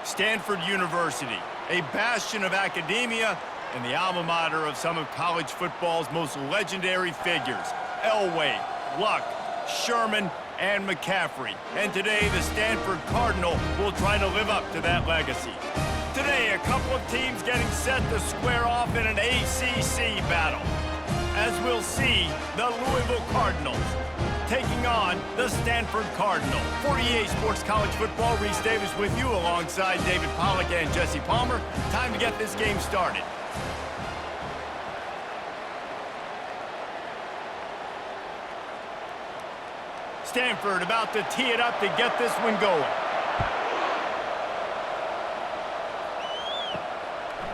Stanford University, a bastion of academia and the alma mater of some of college football's most legendary figures, Elway, Luck, Sherman, and McCaffrey. And today, the Stanford Cardinal will try to live up to that legacy. Today, a couple of teams getting set to square off in an ACC battle. As we'll see, the Louisville Cardinals taking on the Stanford Cardinal. 48 Sports College Football, Reese Davis with you alongside David Pollack and Jesse Palmer. Time to get this game started. Stanford about to tee it up to get this one going.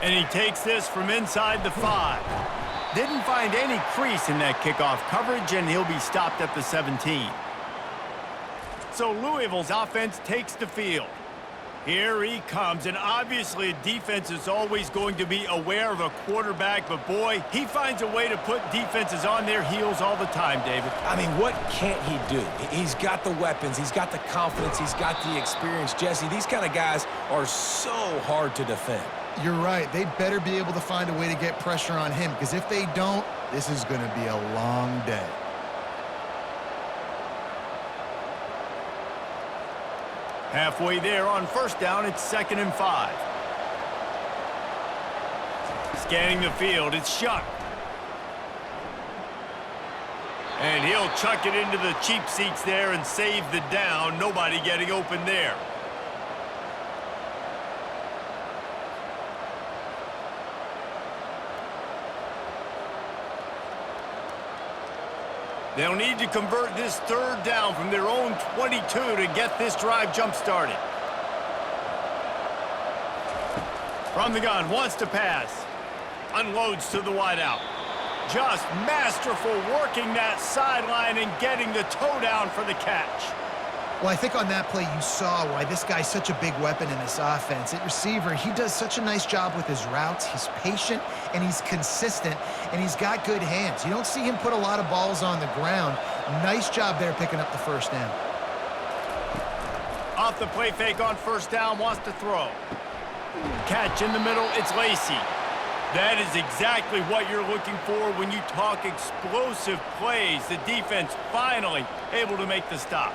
And he takes this from inside the 5. Didn't find any crease in that kickoff coverage, and he'll be stopped at the 17. So Louisville's offense takes the field. Here he comes, and obviously a defense is always going to be aware of a quarterback, but boy, he finds a way to put defenses on their heels all the time, David. I mean, what can't he do? He's got the weapons, he's got the confidence, he's got the experience. Jesse, these kind of guys are so hard to defend. You're right. They better be able to find a way to get pressure on him, because if they don't, this is going to be a long day. Halfway there on first down, it's 2nd and 5. Scanning the field, it's Shuck. And he'll chuck it into the cheap seats there and save the down. Nobody getting open there. They'll need to convert this 3rd down from their own 22 to get this drive jump-started. From the gun, wants to pass. Unloads to the wideout. Just masterful working that sideline and getting the toe down for the catch. Well, I think on that play you saw why this guy's such a big weapon in this offense. At receiver, he does such a nice job with his routes. He's patient, and he's consistent, and he's got good hands. You don't see him put a lot of balls on the ground. Nice job there picking up the 1st down. Off the play fake on 1st down, wants to throw. Catch in the middle, it's Lacey. That is exactly what you're looking for when you talk explosive plays. The defense finally able to make the stop.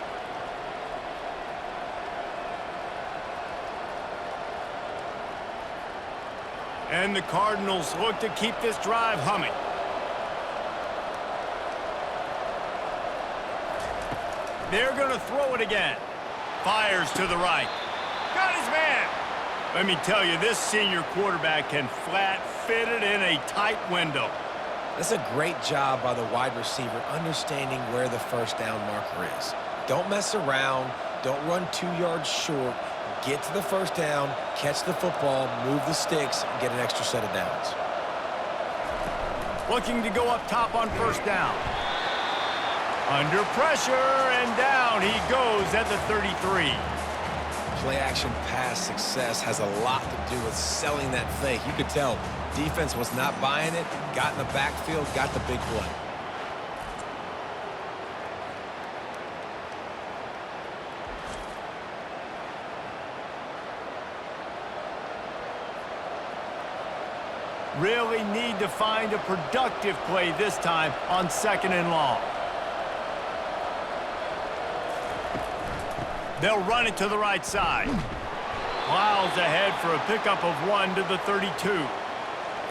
And the Cardinals look to keep this drive humming. They're going to throw it again. Fires to the right. Got his man. Let me tell you, this senior quarterback can flat fit it in a tight window. That's a great job by the wide receiver understanding where the 1st down marker is. Don't mess around. Don't run 2 yards short. Get to the 1st down, catch the football, move the sticks, and get an extra set of downs. Looking to go up top on 1st down. Under pressure, and down he goes at the 33. Play-action pass success has a lot to do with selling that fake. You could tell defense was not buying it, got in the backfield, got the big play. Really need to find a productive play this time on 2nd and long. They'll run it to the right side. Plows ahead for a pickup of 1 to the 32.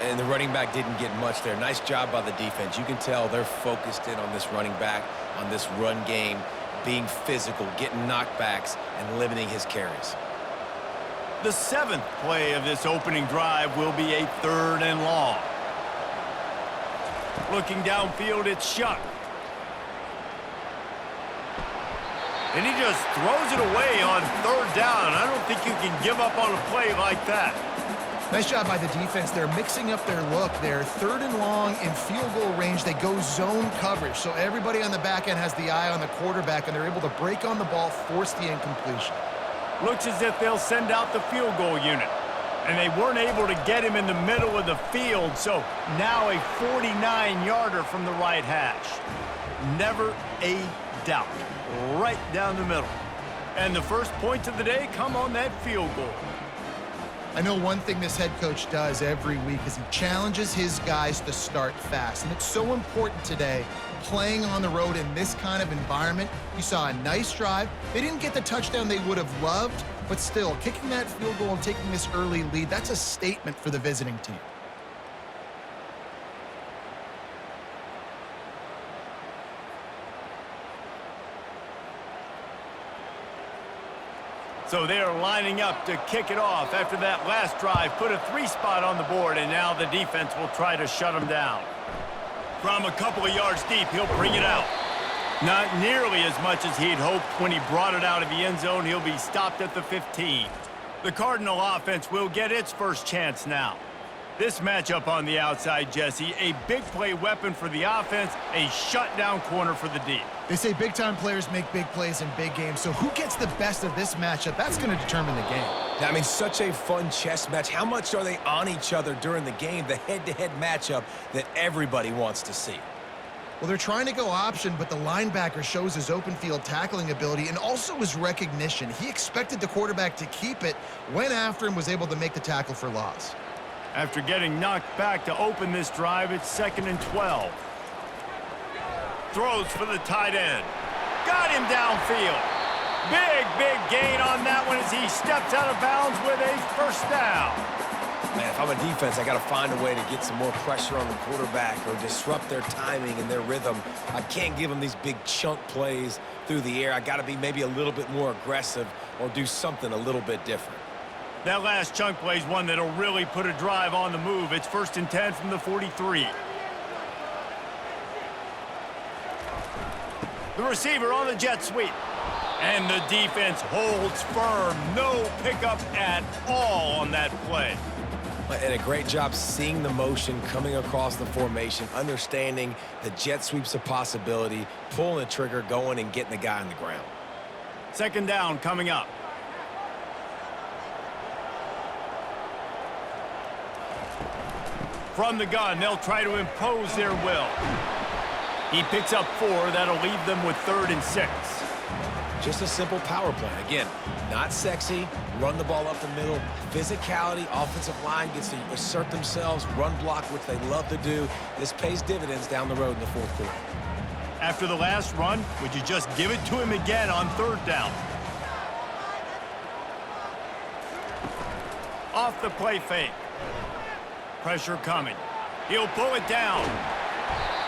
And the running back didn't get much there. Nice job by the defense. You can tell they're focused in on this running back, on this run game, being physical, getting knockbacks, and limiting his carries. The 7th play of this opening drive will be a 3rd and long. Looking downfield, it's Shuck. And he just throws it away on 3rd down. I don't think you can give up on a play like that. Nice job by the defense. They're mixing up their look. They're 3rd and long in field goal range. They go zone coverage. So everybody on the back end has the eye on the quarterback, and they're able to break on the ball, force the incompletion. Looks as if they'll send out the field goal unit. And they weren't able to get him in the middle of the field, so now a 49-yarder from the right hash. Never a doubt. Right down the middle. And the first points of the day come on that field goal. I know one thing this head coach does every week is he challenges his guys to start fast. And it's so important today, playing on the road in this kind of environment. You saw a nice drive. They didn't get the touchdown they would have loved, but still, kicking that field goal and taking this early lead, that's a statement for the visiting team. So they are lining up to kick it off after that last drive. Put a 3 spot on the board, and now the defense will try to shut them down. From a couple of yards deep, he'll bring it out. Not nearly as much as he'd hoped when he brought it out of the end zone. He'll be stopped at the 15. The Cardinal offense will get its first chance now. This matchup on the outside, Jesse, a big play weapon for the offense, a shutdown corner for the D. They say big-time players make big plays in big games, so who gets the best of this matchup? That's going to determine the game. I mean, such a fun chess match. How much are they on each other during the game, the head-to-head matchup that everybody wants to see? Well, they're trying to go option, but the linebacker shows his open field tackling ability and also his recognition. He expected the quarterback to keep it, went after him, was able to make the tackle for loss. After getting knocked back to open this drive, it's 2nd and 12. Throws for the tight end. Got him downfield. Big gain on that one as he steps out of bounds with a first down. Man, if I'm a defense, I got to find a way to get some more pressure on the quarterback or disrupt their timing and their rhythm. I can't give them these big chunk plays through the air. I got to be maybe a little bit more aggressive or do something a little bit different. That last chunk play is one that'll really put a drive on the move. It's 1st and 10 from the 43. The receiver on the jet sweep. And the defense holds firm. No pickup at all on that play. And a great job seeing the motion coming across the formation, understanding the jet sweep's a possibility, pulling the trigger, going and getting the guy on the ground. 2nd down coming up. From the gun, they'll try to impose their will. He picks up 4. That'll leave them with 3rd and 6. Just a simple power play. Again, not sexy, run the ball up the middle, physicality, offensive line gets to assert themselves, run block, which they love to do. This pays dividends down the road in the 4th quarter. After the last run, would you just give it to him again on 3rd down? Off the play fake. Pressure coming. He'll pull it down.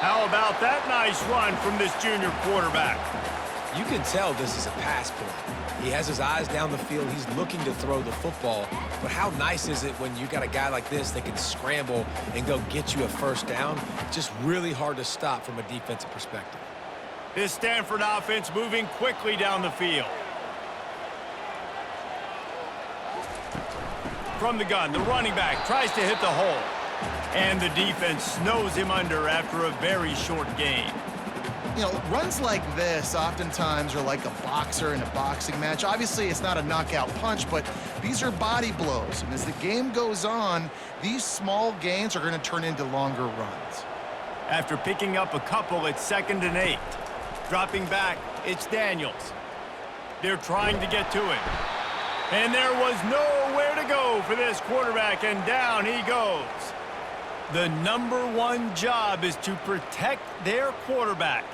How about that nice run from this junior quarterback? You can tell this is a pass play. He has his eyes down the field. He's looking to throw the football. But how nice is it when you got a guy like this that can scramble and go get you a first down? Just really hard to stop from a defensive perspective. This Stanford offense moving quickly down the field. From the gun, the running back tries to hit the hole. And the defense snows him under after a very short gain. You know, runs like this oftentimes are like a boxer in a boxing match. Obviously, it's not a knockout punch, but these are body blows. And as the game goes on, these small gains are going to turn into longer runs. After picking up a couple, it's 2nd and 8. Dropping back, it's Daniels. They're trying to get to him. And there was nowhere to go for this quarterback, and down he goes. The #1 job is to protect their quarterback,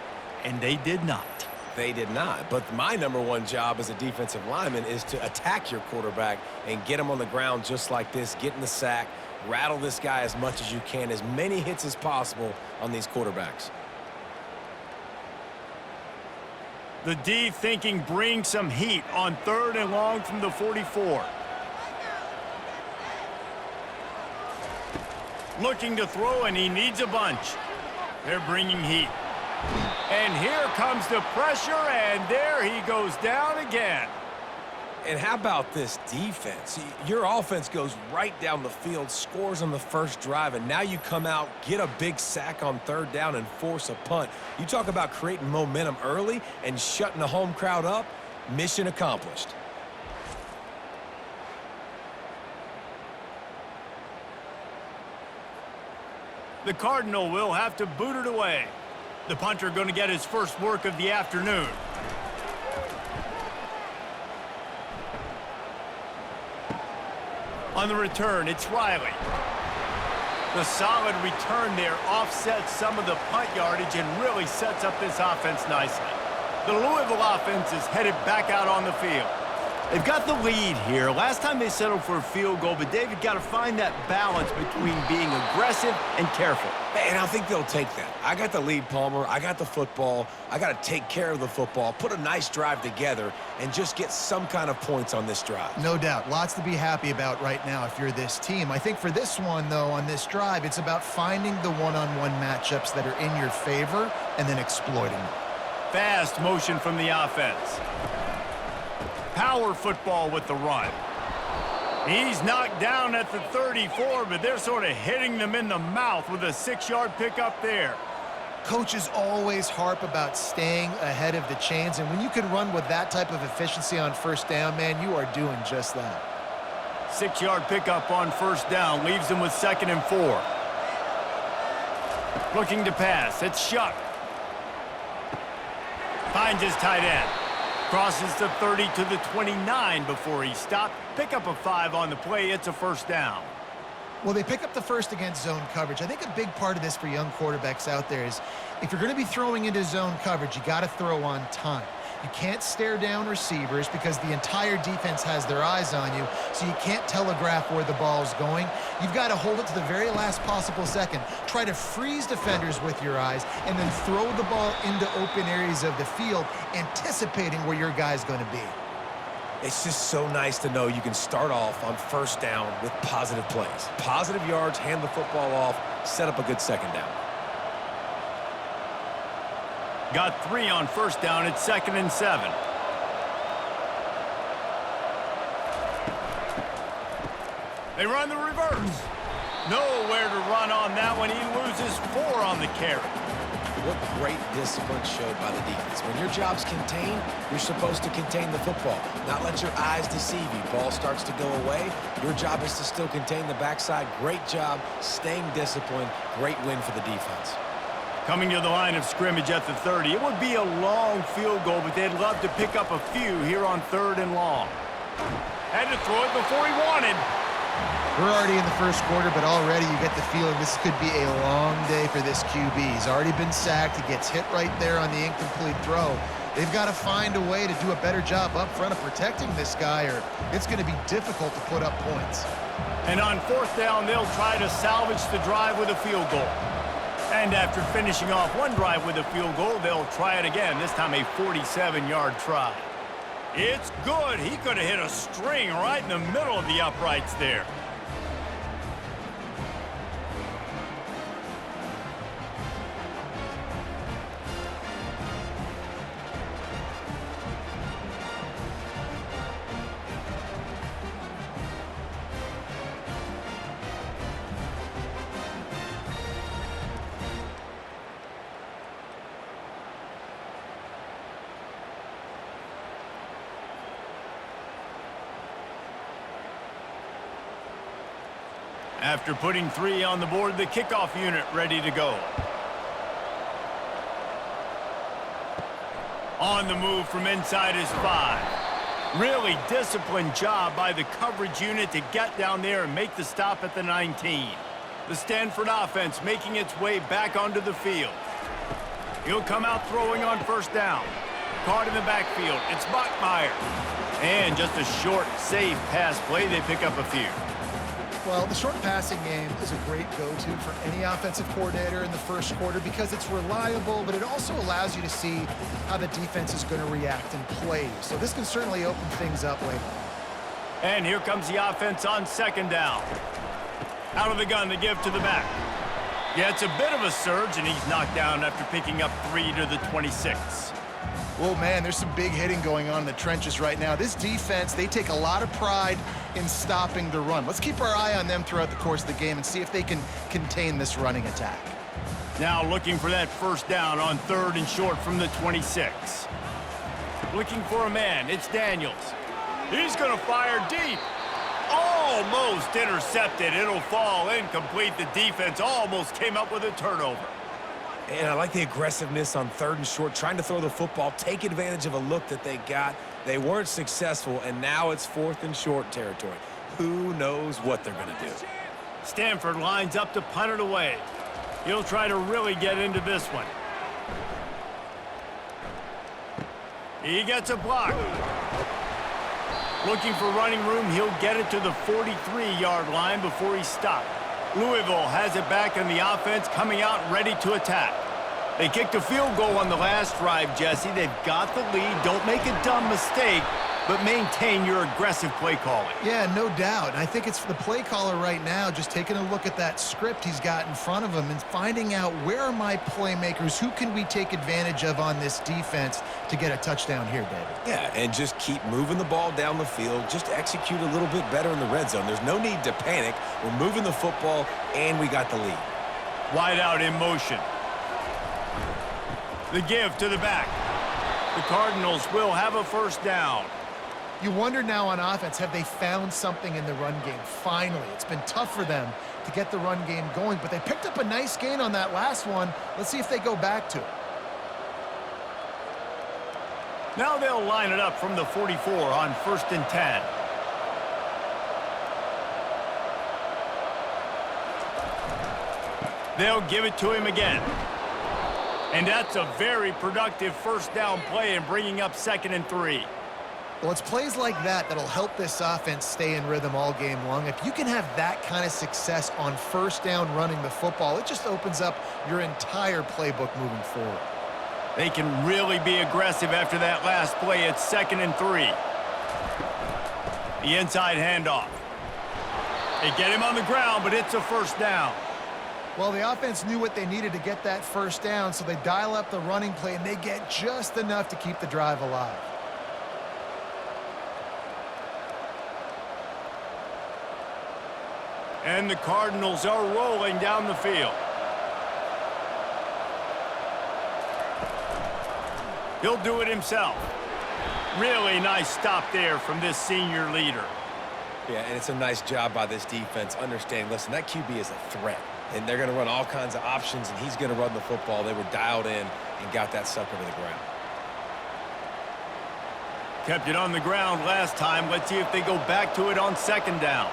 and they did not. They did not. But my #1 job as a defensive lineman is to attack your quarterback and get him on the ground just like this, get in the sack, rattle this guy as much as you can, as many hits as possible on these quarterbacks. The D thinking bring some heat on 3rd and long from the 44. Looking to throw, and he needs a bunch. They're bringing heat. And here comes the pressure, and there he goes down again. And how about this defense? Your offense goes right down the field, scores on the first drive, and now you come out, get a big sack on 3rd down, and force a punt. You talk about creating momentum early and shutting the home crowd up. Mission accomplished. The Cardinal will have to boot it away. The punter going to get his first work of the afternoon. On the return, it's Riley. The solid return there offsets some of the punt yardage and really sets up this offense nicely. The Louisville offense is headed back out on the field. They've got the lead here. Last time they settled for a field goal, but David got to find that balance between being aggressive and careful. And I think they'll take that. I got the lead, Palmer. I got the football. I got to take care of the football, put a nice drive together, and just get some kind of points on this drive. No doubt. Lots to be happy about right now if you're this team. I think for this one, though, on this drive, it's about finding the one-on-one matchups that are in your favor and then exploiting them. Fast motion from the offense. Power football with the run. He's knocked down at the 34, but they're sort of hitting them in the mouth with a 6-yard pickup there. Coaches always harp about staying ahead of the chains, and when you can run with that type of efficiency on first down, man, you are doing just that. 6-yard pickup on first down leaves them with 2nd and 4. Looking to pass. It's Shuck. Finds his tight end. Crosses the 30 to the 29 before he stopped. Pick up a 5 on the play. It's a first down. Well, they pick up the first against zone coverage. I think a big part of this for young quarterbacks out there is if you're going to be throwing into zone coverage, you got to throw on time. You can't stare down receivers because the entire defense has their eyes on you, so you can't telegraph where the ball's going. You've got to hold it to the very last possible second. Try to freeze defenders with your eyes and then throw the ball into open areas of the field, anticipating where your guy's going to be. It's just so nice to know you can start off on first down with positive plays. Positive yards, hand the football off, set up a good second down. Got 3 on first down. It's 2nd and 7. They run the reverse. Nowhere to run on that one. He loses 4 on the carry. What great discipline showed by the defense. When your job's contained, you're supposed to contain the football, not let your eyes deceive you. Ball starts to go away. Your job is to still contain the backside. Great job staying disciplined. Great win for the defense. Coming to the line of scrimmage at the 30. It would be a long field goal, but they'd love to pick up a few here on 3rd and long. Had to throw it before he wanted. We're already in the first quarter, but already you get the feeling this could be a long day for this QB. He's already been sacked. He gets hit right there on the incomplete throw. They've got to find a way to do a better job up front of protecting this guy, or it's going to be difficult to put up points. And on 4th down, they'll try to salvage the drive with a field goal. And after finishing off one drive with a field goal, they'll try it again, this time a 47-yard try. It's good. He could have hit a string right in the middle of the uprights there. After putting 3 on the board, the kickoff unit ready to go. On the move from inside his 5. Really disciplined job by the coverage unit to get down there and make the stop at the 19. The Stanford offense making its way back onto the field. He'll come out throwing on first down. Caught in the backfield. It's Buckmeyer. And just a short, safe pass play. They pick up a few. Well, the short passing game is a great go-to for any offensive coordinator in the first quarter because it's reliable, but it also allows you to see how the defense is going to react and play. So this can certainly open things up later. And here comes the offense on 2nd down. Out of the gun, the give to the back. Yeah, it's a bit of a surge, and he's knocked down after picking up 3 to the 26. Well, man, there's some big hitting going on in the trenches right now. This defense, they take a lot of pride in stopping the run. Let's keep our eye on them throughout the course of the game and see if they can contain this running attack. Now looking for that first down on 3rd and short from the 26. Looking for a man. It's Daniels. He's going to fire deep. Almost intercepted. It'll fall incomplete. The defense almost came up with a turnover. And I like the aggressiveness on 3rd and short, trying to throw the football, take advantage of a look that they got. They weren't successful, and now it's 4th and short territory. Who knows what they're going to do? Stanford lines up to punt it away. He'll try to really get into this one. He gets a block. Looking for running room, he'll get it to the 43-yard line before he's stopped. Louisville has it back in the offense, coming out ready to attack. They kicked a field goal on the last drive, Jesse. They've got the lead. Don't make a dumb mistake, but maintain your aggressive play calling. Yeah, no doubt. And I think it's the play caller right now just taking a look at that script he's got in front of him and finding out where are my playmakers, who can we take advantage of on this defense to get a touchdown here, David. Yeah, and just keep moving the ball down the field. Just execute a little bit better in the red zone. There's no need to panic. We're moving the football, and we got the lead. Wide out in motion. The give to the back. The Cardinals will have a first down. You wonder now on offense, have they found something in the run game? Finally, it's been tough for them to get the run game going, but they picked up a nice gain on that last one. Let's see if they go back to it. Now they'll line it up from the 44 on 1st and 10. They'll give it to him again. And that's a very productive first down play in bringing up 2nd and 3. Well, it's plays like that that'll help this offense stay in rhythm all game long. If you can have that kind of success on first down running the football, it just opens up your entire playbook moving forward. They can really be aggressive after that last play at 2nd and 3. The inside handoff. They get him on the ground, but it's a first down. Well, the offense knew what they needed to get that first down, so they dial up the running play, and they get just enough to keep the drive alive. And the Cardinals are rolling down the field. He'll do it himself. Really nice stop there from this senior leader. Yeah, and it's a nice job by this defense. Understand, listen, that QB is a threat. And they're going to run all kinds of options, and he's going to run the football. They were dialed in and got that sucker to the ground. Kept it on the ground last time. Let's see if they go back to it on 2nd down.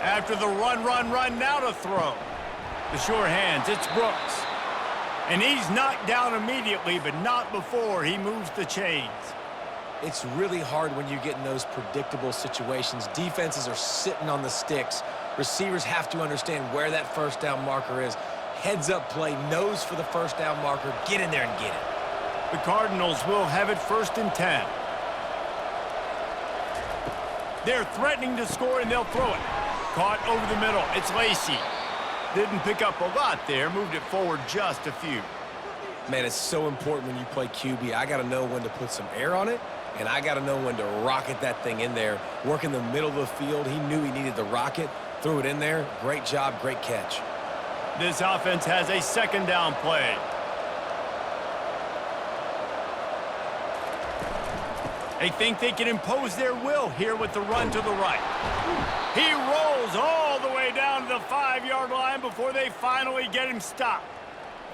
After the run, now to throw. The sure hands, it's Brooks. And he's knocked down immediately, but not before he moves the chains. It's really hard when you get in those predictable situations. Defenses are sitting on the sticks. Receivers have to understand where that first down marker is. Heads up play, nose for the first down marker. Get in there and get it. The Cardinals will have it 1st and 10. They're threatening to score, and they'll throw it. Caught over the middle. It's Lacey. Didn't pick up a lot there. Moved it forward just a few. Man, it's so important when you play QB. I got to know when to put some air on it, and I got to know when to rocket that thing in there. Work in the middle of the field. He knew he needed the rocket. Threw it in there. Great job, great catch. This offense has a 2nd down play. They think they can impose their will here with the run to the right. He rolls all the way down to the 5-yard line before they finally get him stopped.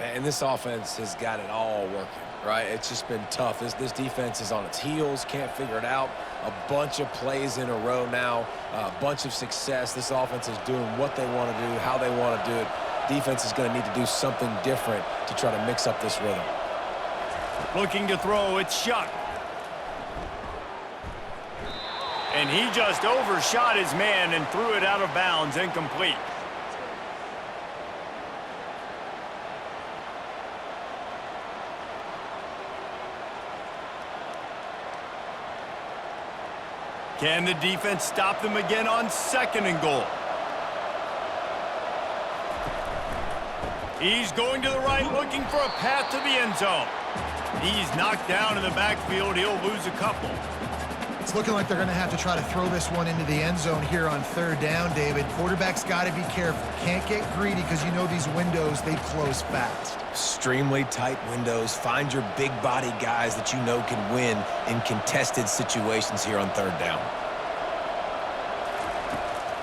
And this offense has got it all working, right? It's just been tough. This defense is on its heels, can't figure it out. A bunch of plays in a row now, a bunch of success. This offense is doing what they want to do, how they want to do it. Defense is going to need to do something different to try to mix up this rhythm. Looking to throw, it's Shuck. And he just overshot his man and threw it out of bounds, incomplete. Can the defense stop them again on 2nd and goal? He's going to the right, looking for a path to the end zone. He's knocked down in the backfield. He'll lose a couple. It's looking like they're going to have to try to throw this one into the end zone here on 3rd down, David. Quarterback's got to be careful. Can't get greedy because you know these windows, they close fast. Extremely tight windows. Find your big body guys that you know can win in contested situations here on 3rd down.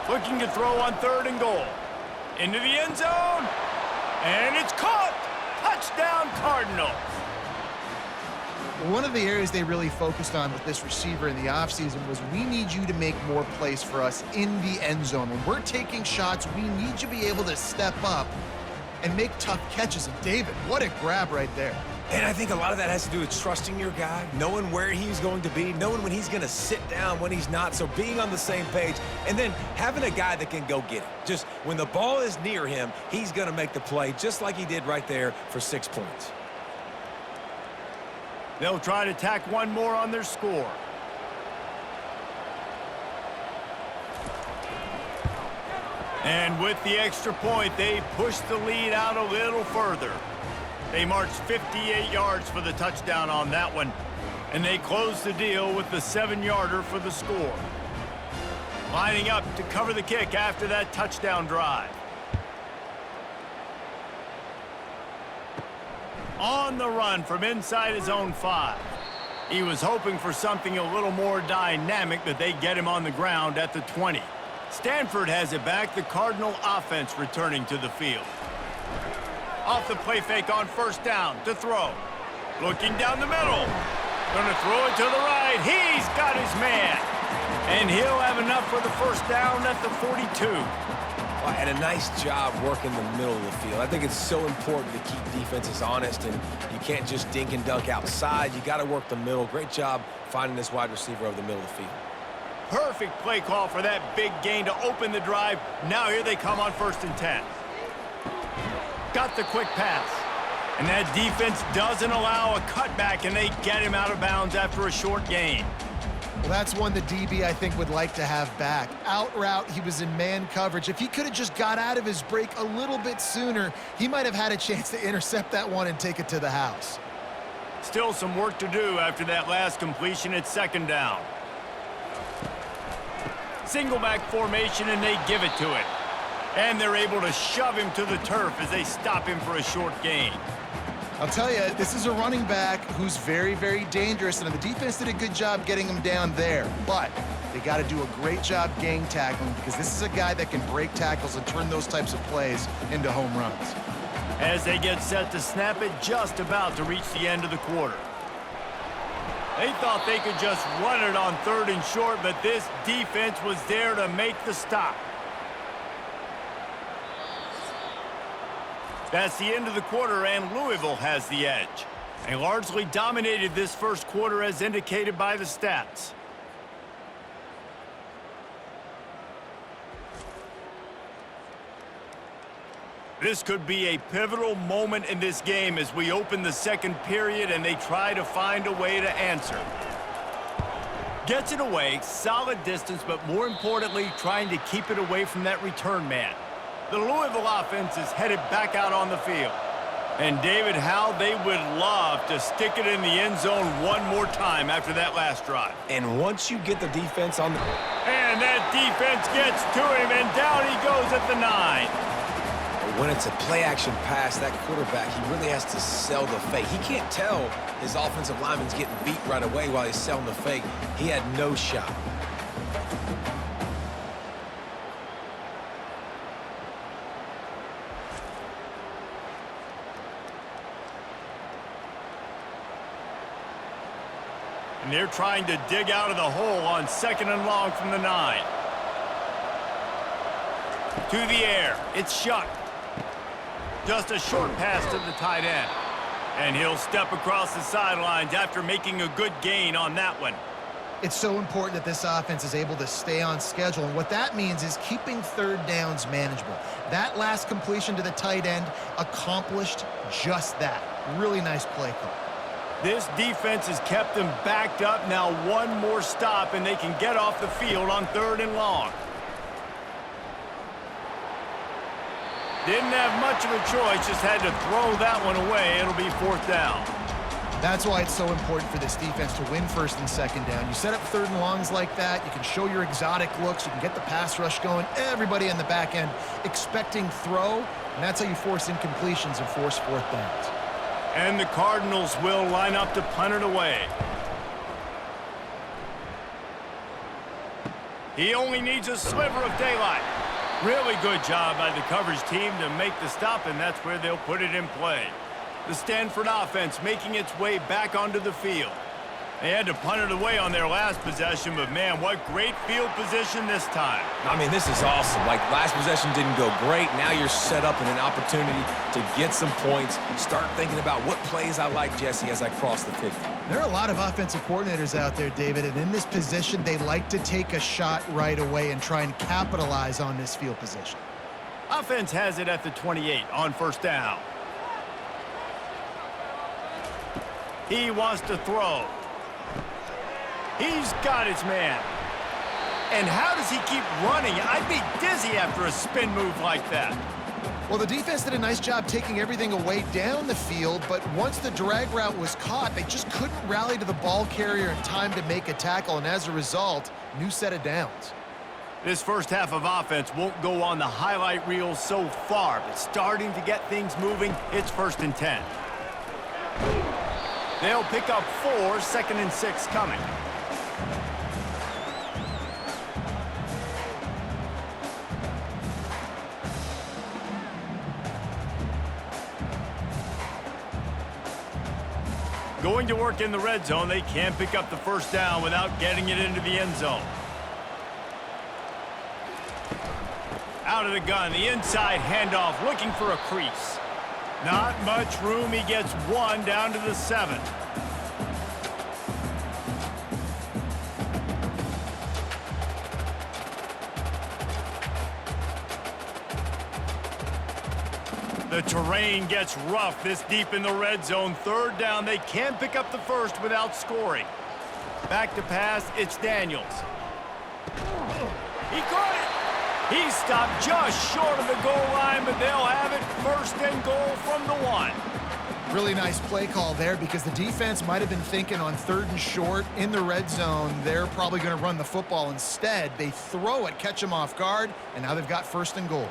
Looking to throw on 3rd and goal. Into the end zone. And it's caught. Touchdown, Cardinals. One of the areas they really focused on with this receiver in the offseason was we need you to make more plays for us in the end zone. When we're taking shots, we need you to be able to step up and make tough catches. And David, what a grab right there. And I think a lot of that has to do with trusting your guy, knowing where he's going to be, knowing when he's going to sit down, when he's not. So being on the same page, and then having a guy that can go get it. Just when the ball is near him, he's going to make the play, just like he did right there for 6 points. They'll try to tack one more on their score. And with the extra point, they push the lead out a little further. They marched 58 yards for the touchdown on that one, and they close the deal with the 7-yarder for the score. Lining up to cover the kick after that touchdown drive. On the run from inside his own 5. He was hoping for something a little more dynamic, but they get him on the ground at the 20. Stanford has it back, the Cardinal offense returning to the field. Off the play fake on first down to throw. Looking down the middle. Gonna throw it to the right. He's got his man. And he'll have enough for the first down at the 42. Well, and a nice job working the middle of the field. I think it's so important to keep defenses honest, and you can't just dink and dunk outside. You got to work the middle. Great job finding this wide receiver over the middle of the field. Perfect play call for that big gain to open the drive. Now here they come on 1st and 10. Got the quick pass. And that defense doesn't allow a cutback, and they get him out of bounds after a short gain. Well, that's one the DB, I think, would like to have back. Out route, he was in man coverage. If he could have just got out of his break a little bit sooner, he might have had a chance to intercept that one and take it to the house. Still some work to do after that last completion at 2nd down. Single back formation, and they give it to it. And they're able to shove him to the turf as they stop him for a short gain. I'll tell you, this is a running back who's very, very dangerous, and the defense did a good job getting him down there. But they got to do a great job gang tackling, because this is a guy that can break tackles and turn those types of plays into home runs. As they get set to snap it, just about to reach the end of the quarter. They thought they could just run it on 3rd and short, but this defense was there to make the stop. That's the end of the quarter, and Louisville has the edge. They largely dominated this first quarter as indicated by the stats. This could be a pivotal moment in this game as we open the second period and they try to find a way to answer. Gets it away, solid distance, but more importantly, trying to keep it away from that return man. The Louisville offense is headed back out on the field. And David, how they would love to stick it in the end zone one more time after that last drive. And once you get the defense on the... And that defense gets to him, and down he goes at the 9. When it's a play-action pass, that quarterback, he really has to sell the fake. He can't tell his offensive lineman's getting beat right away while he's selling the fake. He had no shot. And they're trying to dig out of the hole on 2nd and long from the 9. To the air. It's Shuck. Just a short pass to the tight end. And he'll step across the sidelines after making a good gain on that one. It's so important that this offense is able to stay on schedule, and what that means is keeping 3rd downs manageable. That last completion to the tight end accomplished just that. Really nice play call. This defense has kept them backed up. Now one more stop, and they can get off the field on 3rd and long. Didn't have much of a choice, just had to throw that one away. It'll be 4th down. That's why it's so important for this defense to win 1st and 2nd down. You set up 3rd and longs like that, you can show your exotic looks, you can get the pass rush going, everybody on the back end expecting throw, and that's how you force incompletions and force 4th downs. And the Cardinals will line up to punt it away. He only needs a sliver of daylight. Really good job by the coverage team to make the stop, and that's where they'll put it in play. The Stanford offense making its way back onto the field. They had to punt it away on their last possession, but man, what great field position this time. I mean, this is awesome. Like, last possession didn't go great. Now you're set up in an opportunity to get some points. Start thinking about what plays I like, Jesse, as I cross the 50. There are a lot of offensive coordinators out there, David, and in this position, they like to take a shot right away and try and capitalize on this field position. Offense has it at the 28 on first down. He wants to throw. He's got his man. And how does he keep running? I'd be dizzy after a spin move like that. Well, the defense did a nice job taking everything away down the field, but once the drag route was caught, they just couldn't rally to the ball carrier in time to make a tackle, and as a result, new set of downs. This first half of offense won't go on the highlight reel so far, but starting to get things moving, it's 1st and 10. They'll pick up 4, 2nd and 6 coming. Going to work in the red zone, they can't pick up the first down without getting it into the end zone. Out of the gun, the inside handoff, looking for a crease. Not much room, he gets 1 down to the 7. The terrain gets rough this deep in the red zone. 3rd down, they can't pick up the first without scoring. Back to pass, it's Daniels. He caught it! He stopped just short of the goal line, but they'll have it 1st and goal from the 1. Really nice play call there because the defense might have been thinking on 3rd and short in the red zone. They're probably going to run the football instead. They throw it, catch them off guard, and now they've got 1st and goal.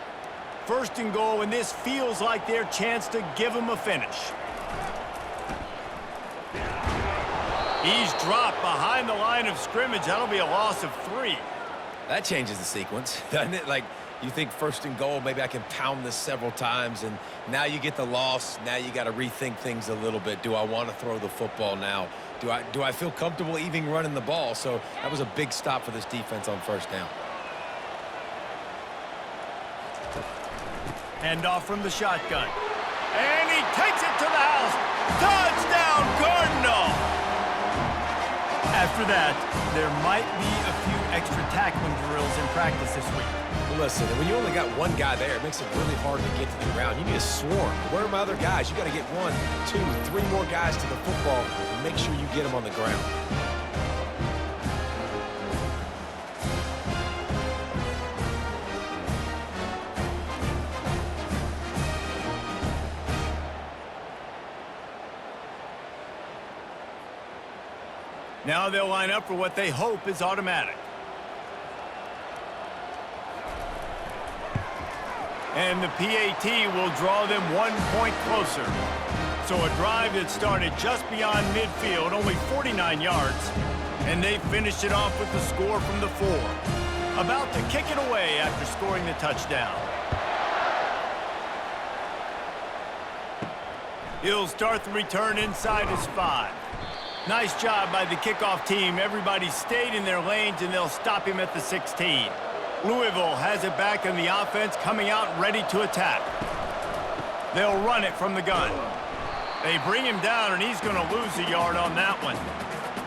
1st and goal, and this feels like their chance to give them a finish. He's dropped behind the line of scrimmage. That'll be a loss of 3. That changes the sequence, doesn't it? Like, you think 1st and goal, maybe I can pound this several times, and now you get the loss. Now you got to rethink things a little bit. Do I want to throw the football now? Do I feel comfortable even running the ball? So that was a big stop for this defense on 1st down. Handoff from the shotgun. And he takes it to the house. Touchdown, Cardinal! After that, there might be a few extra tackling drills in practice this week. Well, listen, when you only got one guy there, it makes it really hard to get to the ground. You need a swarm. Where are my other guys? You got to get 1, 2, 3 more guys to the football and make sure you get them on the ground. Now they'll line up for what they hope is automatic. And the PAT will draw them 1 point closer. So a drive that started just beyond midfield, only 49 yards, and they finished it off with the score from the 4. About to kick it away after scoring the touchdown. He'll start the return inside his 5. Nice job by the kickoff team. Everybody stayed in their lanes, and they'll stop him at the 16. Louisville has it back in the offense, coming out ready to attack. They'll run it from the gun. They bring him down, and he's going to lose a yard on that one.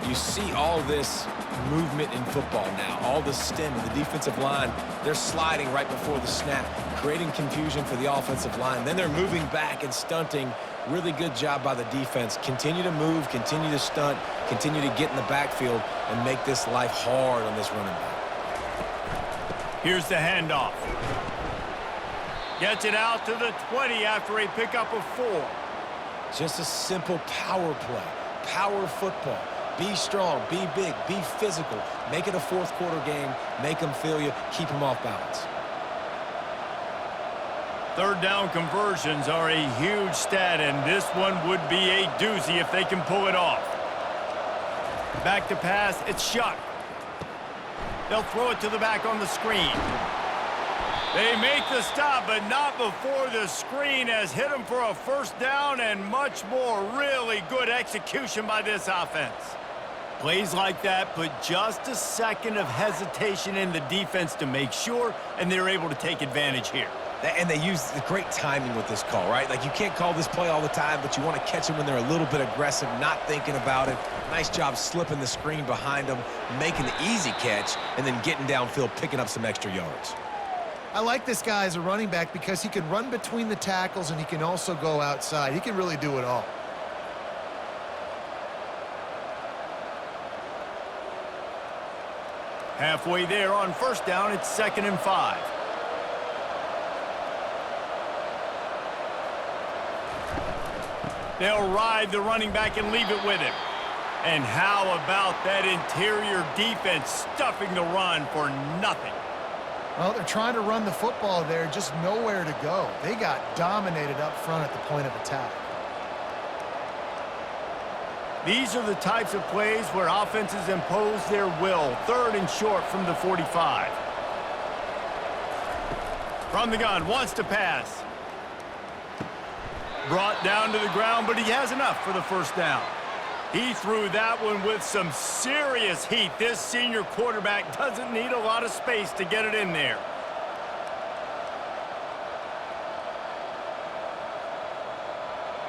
You see all this movement in football now, all the stem of the defensive line. They're sliding right before the snap, creating confusion for the offensive line. Then they're moving back and stunting. Really good job by the defense. Continue to move, continue to stunt, continue to get in the backfield and make this life hard on this running back. Here's the handoff. Gets it out to the 20 after a pickup of 4. Just a simple power play, power football. Be strong, be big, be physical. Make it a 4th quarter game. Make them feel you. Keep them off balance. 3rd down conversions are a huge stat, and this one would be a doozy if they can pull it off. Back to pass, it's Shuck. They'll throw it to the back on the screen. They make the stop, but not before the screen has hit them for a first down and much more. Really good execution by this offense. Plays like that put just a second of hesitation in the defense to make sure, and they're able to take advantage here. And they use the great timing with this call, right? Like, you can't call this play all the time, but you want to catch them when they're a little bit aggressive, not thinking about it. Nice job slipping the screen behind them, making the easy catch, and then getting downfield, picking up some extra yards. I like this guy as a running back because he can run between the tackles and he can also go outside. He can really do it all. Halfway there on first down, it's 2nd and 5. They'll ride the running back and leave it with him. And how about that interior defense stuffing the run for nothing? Well, they're trying to run the football there, just nowhere to go. They got dominated up front at the point of attack. These are the types of plays where offenses impose their will. 3rd and short from the 45. From the gun, wants to pass. Brought down to the ground, but he has enough for the first down. He threw that one with some serious heat. This senior quarterback doesn't need a lot of space to get it in there.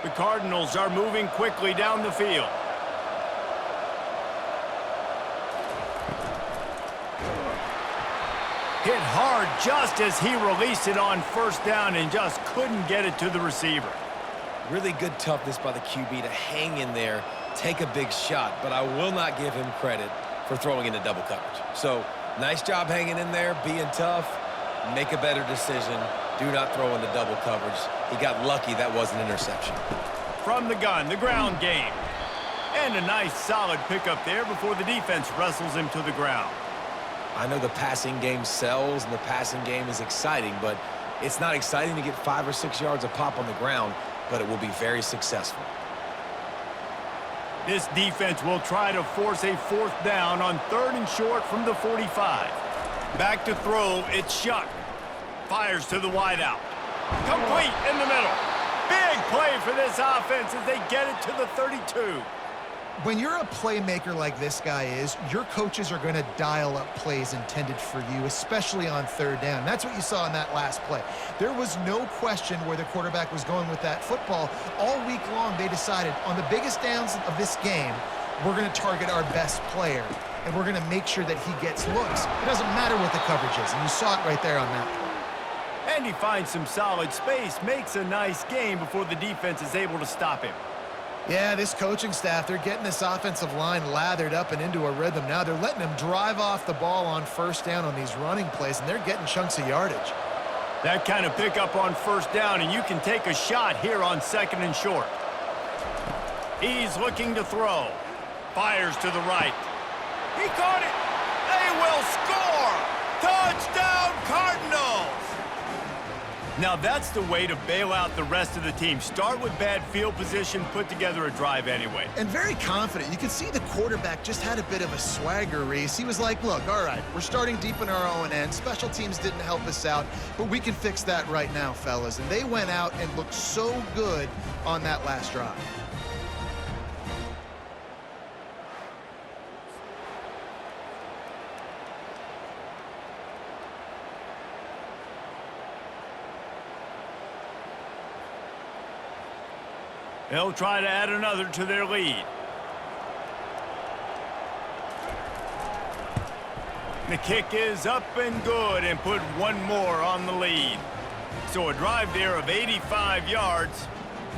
The Cardinals are moving quickly down the field. Hit hard just as he released it on first down and just couldn't get it to the receiver. Really good toughness by the QB to hang in there, take a big shot, but I will not give him credit for throwing into double coverage. So, nice job hanging in there, being tough, make a better decision. Do not throw into double coverage. He got lucky that was an interception. From the gun, the ground game. And a nice solid pickup there before the defense wrestles him to the ground. I know the passing game sells and the passing game is exciting, but it's not exciting to get 5 or 6 yards a pop on the ground, but it will be very successful. This defense will try to force a 4th down on 3rd and short from the 45. Back to throw, it's Shuck. Fires to the wideout. Complete in the middle. Big play for this offense as they get it to the 32. When you're a playmaker like this guy is, your coaches are going to dial up plays intended for you, especially on 3rd down. That's what you saw in that last play. There was no question where the quarterback was going with that football. All week long, they decided on the biggest downs of this game, we're going to target our best player, and we're going to make sure that he gets looks. It doesn't matter what the coverage is, and you saw it right there on that play. And he finds some solid space, makes a nice game before the defense is able to stop him. Yeah, this coaching staff, they're getting this offensive line lathered up and into a rhythm now. They're letting them drive off the ball on first down on these running plays, and they're getting chunks of yardage. That kind of pickup on first down, and you can take a shot here on 2nd and short. He's looking to throw. Fires to the right. He caught it. They will score. Touchdown, Cardinals. Now that's the way to bail out the rest of the team. Start with bad field position, put together a drive anyway. And very confident. You can see the quarterback just had a bit of a swagger, Reese. He was like, look, all right, we're starting deep in our own end. Special teams didn't help us out, but we can fix that right now, fellas. And they went out and looked so good on that last drive. They'll try to add another to their lead. The kick is up and good and put one more on the lead. So a drive there of 85 yards,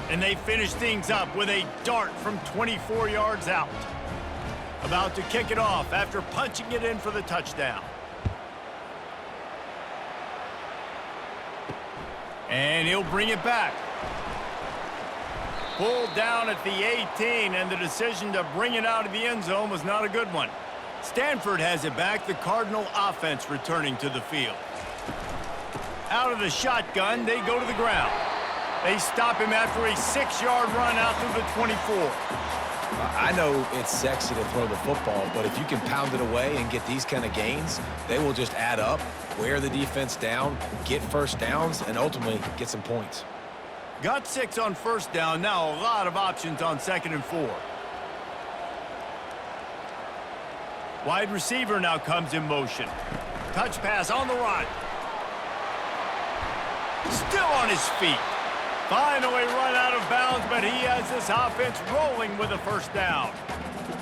and they finish things up with a dart from 24 yards out. About to kick it off after punching it in for the touchdown. And he'll bring it back. Pulled down at the 18, and the decision to bring it out of the end zone was not a good one. Stanford has it back, the Cardinal offense returning to the field. Out of the shotgun, they go to the ground. They stop him after a 6-yard run out to the 24. I know it's sexy to throw the football, but if you can pound it away and get these kind of gains, they will just add up, wear the defense down, get first downs, and ultimately get some points. Got 6 on first down. Now a lot of options on 2nd and 4. Wide receiver now comes in motion. Touch pass on the run. Still on his feet. Finally run out of bounds, but he has this offense rolling with a first down.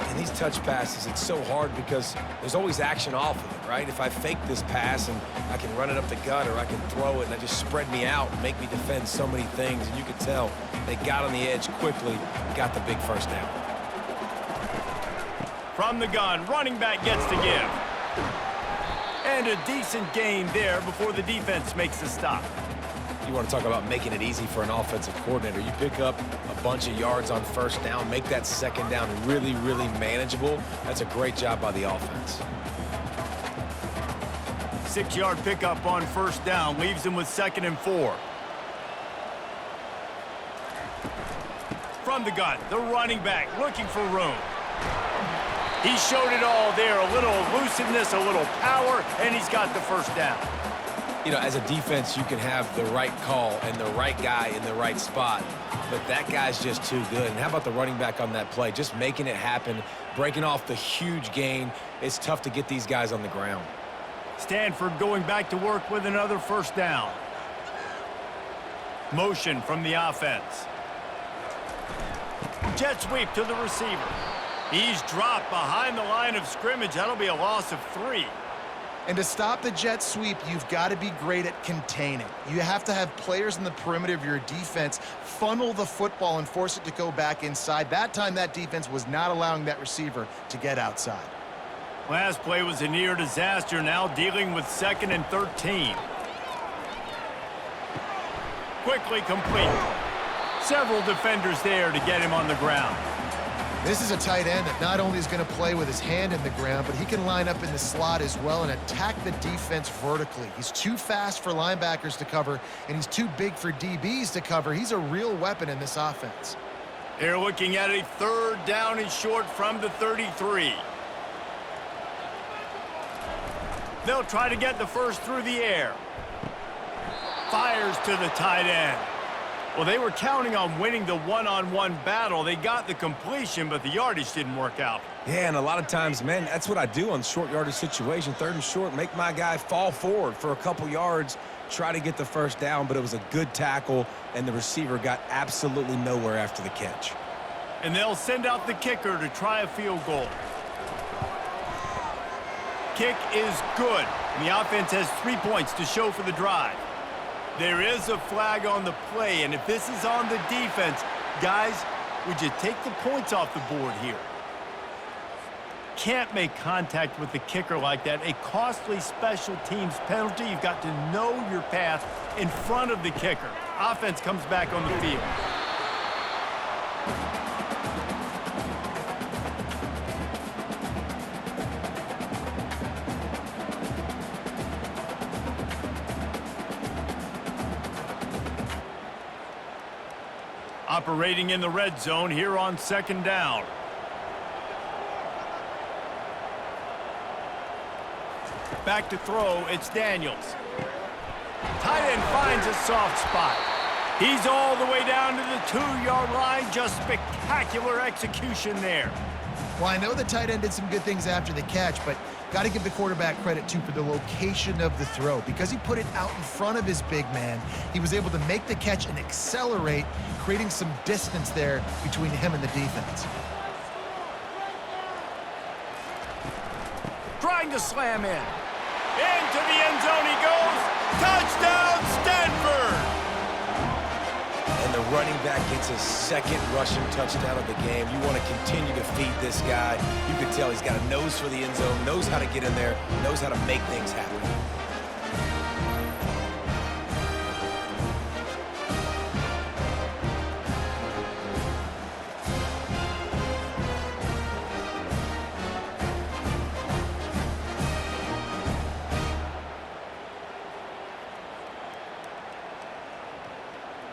And these touch passes, it's so hard because there's always action off of it, right? If I fake this pass and I can run it up the gut or I can throw it and I just spread me out and make me defend so many things, and you can tell they got on the edge quickly, got the big first down. From the gun, running back gets to give. And a decent gain there before the defense makes the stop. You want to talk about making it easy for an offensive coordinator. You pick up a bunch of yards on first down, make that second down really, really manageable. That's a great job by the offense. 6-yard pickup on first down leaves him with 2nd and 4. From the gun, the running back looking for room. He showed it all there, a little elusiveness, a little power, and he's got the first down. You know, as a defense, you can have the right call and the right guy in the right spot, but that guy's just too good. And how about the running back on that play? Just making it happen, breaking off the huge gain. It's tough to get these guys on the ground. Stanford going back to work with another first down. Motion from the offense. Jet sweep to the receiver. He's dropped behind the line of scrimmage. That'll be a loss of 3. And to stop the jet sweep, you've got to be great at containing. You have to have players in the perimeter of your defense funnel the football and force it to go back inside. That time, that defense was not allowing that receiver to get outside. Last play was a near disaster, now dealing with 2nd and 13. Quickly complete. Several defenders there to get him on the ground. This is a tight end that not only is going to play with his hand in the ground, but he can line up in the slot as well and attack the defense vertically. He's too fast for linebackers to cover, and he's too big for DBs to cover. He's a real weapon in this offense. They're looking at a 3rd down and short from the 33. They'll try to get the first through the air. Fires to the tight end. Well, they were counting on winning the one-on-one battle. They got the completion, but the yardage didn't work out. Yeah, and a lot of times, man, that's what I do on short yardage situation. 3rd and short, make my guy fall forward for a couple yards, try to get the first down, but it was a good tackle, and the receiver got absolutely nowhere after the catch. And they'll send out the kicker to try a field goal. Kick is good, and the offense has 3 points to show for the drive. There is a flag on the play, and if this is on the defense, guys, would you take the points off the board here? Can't make contact with the kicker like that. A costly special teams penalty. You've got to know your path in front of the kicker. Offense comes back on the field. Operating in the red zone here on 2nd down. Back to throw, it's Daniels. Tight end finds a soft spot. He's all the way down to the 2-yard line. Just spectacular execution there. Well, I know the tight end did some good things after the catch, but got to give the quarterback credit, too, for the location of the throw. Because he put it out in front of his big man, he was able to make the catch and accelerate, creating some distance there between him and the defense. Trying to slam in. Into the end zone he goes. Touchdown, Stanford! And the running back gets his 2nd rushing touchdown of the game. You want to continue to feed this guy. You can tell he's got a nose for the end zone, knows how to get in there, knows how to make things happen.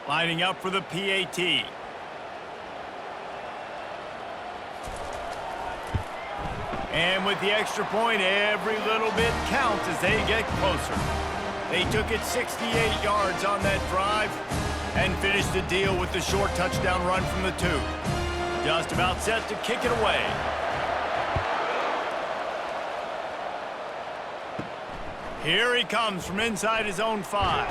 Lining up for the PAT. And with the extra point, every little bit counts as they get closer. They took it 68 yards on that drive and finished the deal with the short touchdown run from the 2. Just about set to kick it away. Here he comes from inside his own 5.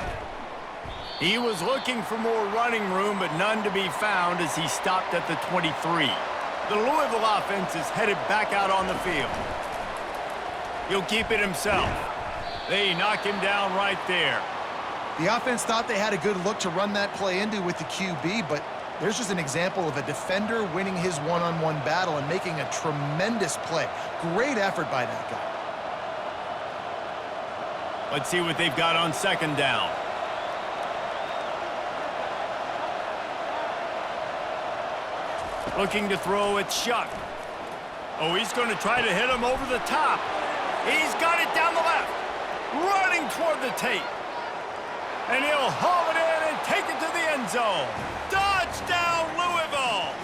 He was looking for more running room, but none to be found as he stopped at the 23. The Louisville offense is headed back out on the field. He'll keep it himself. They knock him down right there. The offense thought they had a good look to run that play into with the QB, but there's just an example of a defender winning his one-on-one battle and making a tremendous play. Great effort by that guy. Let's see what they've got on second down. Looking to throw it Shuck. Oh, he's going to try to hit him over the top. He's got it down the left. Running toward the tape. And he'll haul it in and take it to the end zone. Touchdown, Louisville!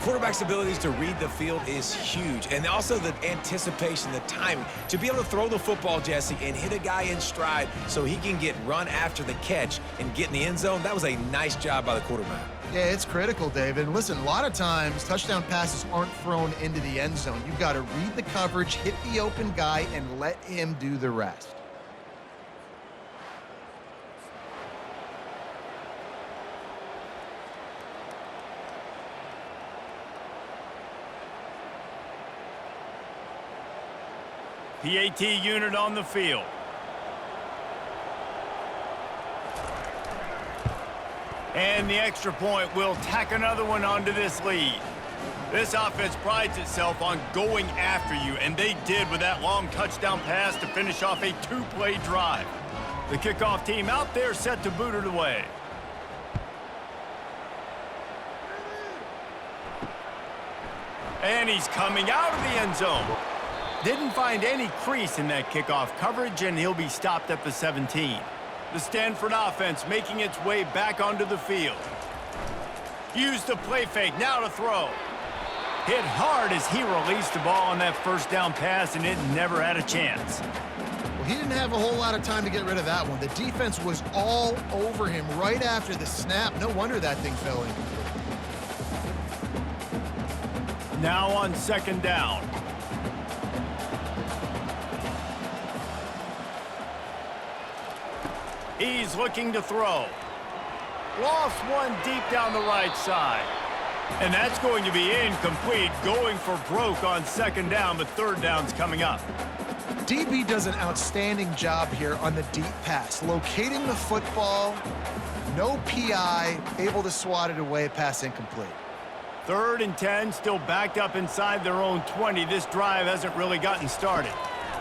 Quarterback's abilities to read the field is huge, and also the anticipation, the timing. To be able to throw the football, Jesse, and hit a guy in stride so he can get run after the catch and get in the end zone, that was a nice job by the quarterback. Yeah, it's critical, David. Listen, a lot of times, touchdown passes aren't thrown into the end zone. You've got to read the coverage, hit the open guy, and let him do the rest. PAT unit on the field. And the extra point will tack another one onto this lead. This offense prides itself on going after you, and they did with that long touchdown pass to finish off a 2-play drive. The kickoff team out there set to boot it away. And he's coming out of the end zone. Didn't find any crease in that kickoff coverage, and he'll be stopped at the 17. The Stanford offense making its way back onto the field. Used the play fake, now to throw. Hit hard as he released the ball on that first down pass, and it never had a chance. Well, he didn't have a whole lot of time to get rid of that one. The defense was all over him right after the snap. No wonder that thing fell incomplete. Now on second down. He's looking to throw. Lost one deep down the right side. And that's going to be incomplete, going for broke on second down, but third down's coming up. DB does an outstanding job here on the deep pass. Locating the football, no PI, able to swat it away, pass incomplete. 3rd and 10, still backed up inside their own 20. This drive hasn't really gotten started.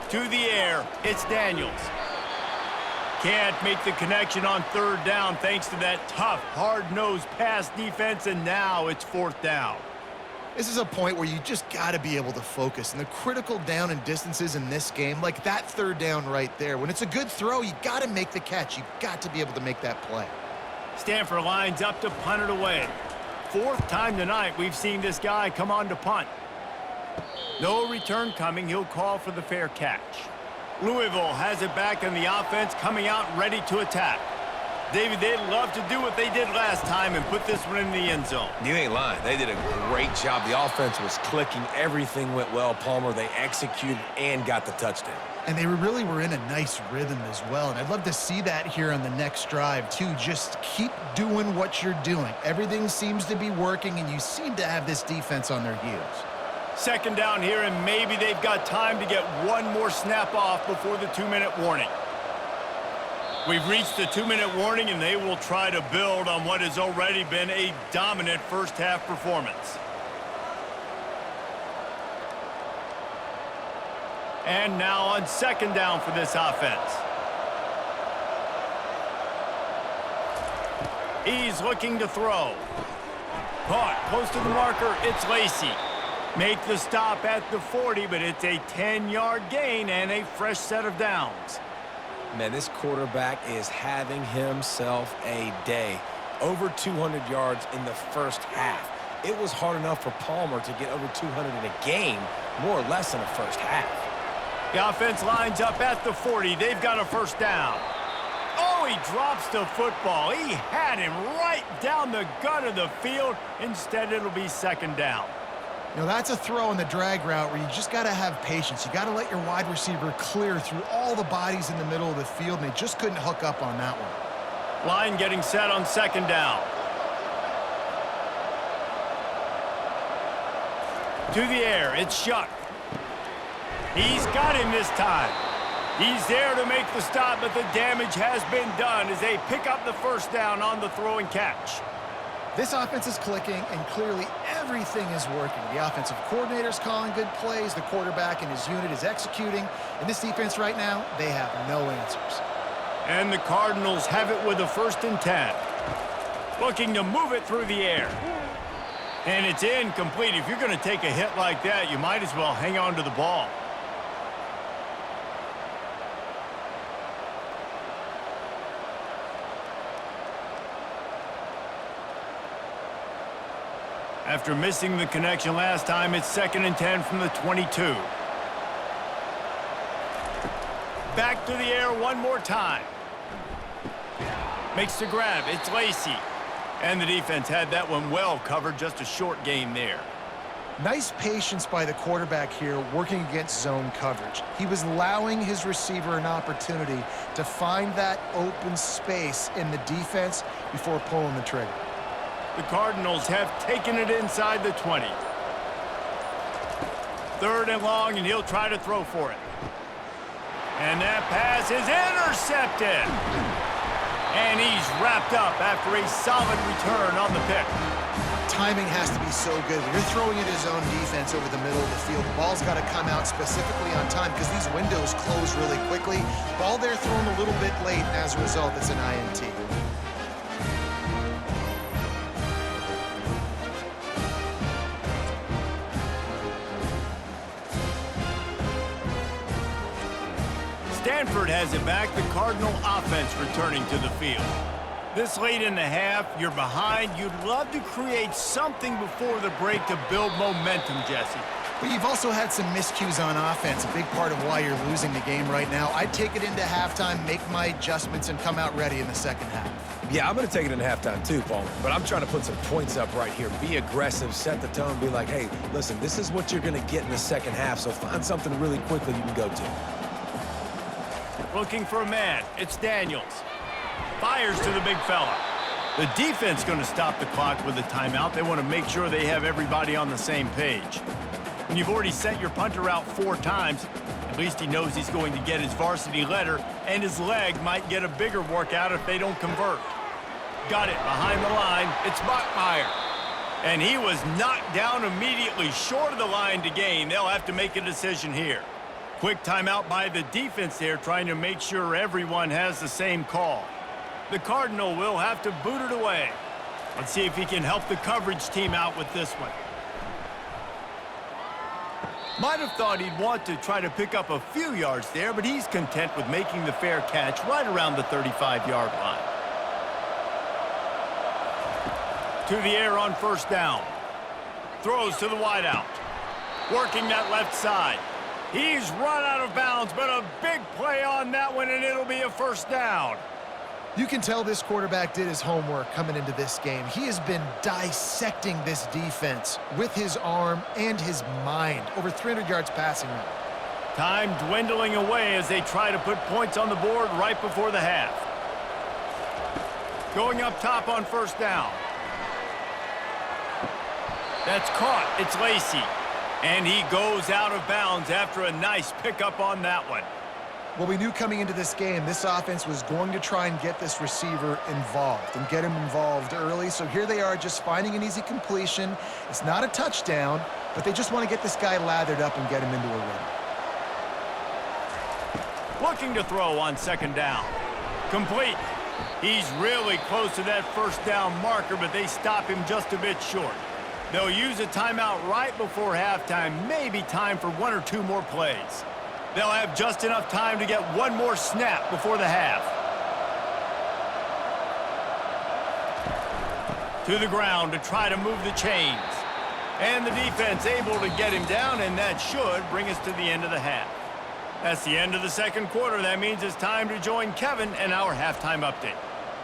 To the air, it's Daniels. Can't make the connection on third down thanks to that tough, hard-nosed pass defense, and now it's 4th down. This is a point where you just got to be able to focus. And the critical down and distances in this game, like that third down right there, when it's a good throw, you got to make the catch. You've got to be able to make that play. Stanford lines up to punt it away. 4th time tonight we've seen this guy come on to punt. No return coming. He'll call for the fair catch. Louisville has it back in the offense, coming out ready to attack. David, they'd love to do what they did last time and put this one in the end zone. You ain't lying. They did a great job. The offense was clicking. Everything went well, Palmer. They executed and got the touchdown. And they really were in a nice rhythm as well. And I'd love to see that here on the next drive, too. Just keep doing what you're doing. Everything seems to be working, and you seem to have this defense on their heels. Second down here, and maybe they've got time to get one more snap off before the 2-minute warning. We've reached the 2-minute warning, and they will try to build on what has already been a dominant first-half performance. And now on second down for this offense. He's looking to throw. Caught close to the marker, it's Lacey. Make the stop at the 40, but it's a 10-yard gain and a fresh set of downs. Man, this quarterback is having himself a day. Over 200 yards in the first half. it was hard enough for Palmer to get over 200 in a game, more or less in the first half. The offense lines up at the 40. They've got a first down. Oh, he drops the football. He had him right down the gut of the field. Instead, it'll be second down. You know, that's a throw in the drag route where you just got to have patience. You got to let your wide receiver clear through all the bodies in the middle of the field, and they just couldn't hook up on that one. Line getting set on second down. To the air, it's Shuck. He's got him this time. He's there to make the stop, but the damage has been done as they pick up the first down on the throw and catch. This offense is clicking, and clearly everything is working. The offensive coordinator's calling good plays. The quarterback and his unit is executing. In this defense right now, they have no answers. And the Cardinals have it with a 1st and 10. Looking to move it through the air. And it's incomplete. If you're going to take a hit like that, you might as well hang on to the ball. After missing the connection last time, it's 2nd and 10 from the 22. Back to the air one more time. Makes the grab. It's Lacey. And the defense had that one well covered. Just a short gain there. Nice patience by the quarterback here working against zone coverage. He was allowing his receiver an opportunity to find that open space in the defense before pulling the trigger. The Cardinals have taken it inside the 20. 3rd and long, and he'll try to throw for it. And that pass is intercepted. And he's wrapped up after a solid return on the pick. Timing has to be so good. When you're throwing at his own defense over the middle of the field, the ball's got to come out specifically on time because these windows close really quickly. Ball there thrown a little bit late, and as a result, it's an INT. Stanford has it back, the Cardinal offense returning to the field. This late in the half, you're behind. You'd love to create something before the break to build momentum, Jesse. But you've also had some miscues on offense, a big part of why you're losing the game right now. I'd take it into halftime, make my adjustments, and come out ready in the second half. Yeah, I'm going to take it into halftime too, Paul. But I'm trying to put some points up right here. Be aggressive, set the tone, be like, hey, listen, this is what you're going to get in the second half, so find something really quickly you can go to. Looking for a man. It's Daniels. Fires to the big fella. The defense going to stop the clock with a timeout. They want to make sure they have everybody on the same page. When you've already sent your punter out 4 times, at least he knows he's going to get his varsity letter, and his leg might get a bigger workout if they don't convert. Got it behind the line. It's Bachmeier. And he was knocked down immediately short of the line to gain. They'll have to make a decision here. Quick timeout by the defense there, trying to make sure everyone has the same call. The Cardinal will have to boot it away. Let's see if he can help the coverage team out with this one. Might have thought he'd want to try to pick up a few yards there, but he's content with making the fair catch right around the 35-yard line. To the air on 1st down. Throws to the wideout. Working that left side. He's run out of bounds, but a big play on that one, and it'll be a 1st down. You can tell this quarterback did his homework coming into this game. He has been dissecting this defense with his arm and his mind. Over 300 yards passing now. Time dwindling away as they try to put points on the board right before the half. Going up top on 1st down. That's caught. It's Lacey. And he goes out of bounds after a nice pickup on that one. Well, we knew coming into this game, this offense was going to try and get this receiver involved and get him involved early. So here they are just finding an easy completion. It's not a touchdown, but they just want to get this guy lathered up and get him into a rhythm. Looking to throw on 2nd down. Complete. He's really close to that 1st down marker, but they stop him just a bit short. They'll use a timeout right before halftime, maybe time for 1 or 2 more plays. They'll have just enough time to get 1 more snap before the half. To the ground to try to move the chains. And the defense able to get him down, and that should bring us to the end of the half. That's the end of the second quarter. That means it's time to join Kevin and our halftime update.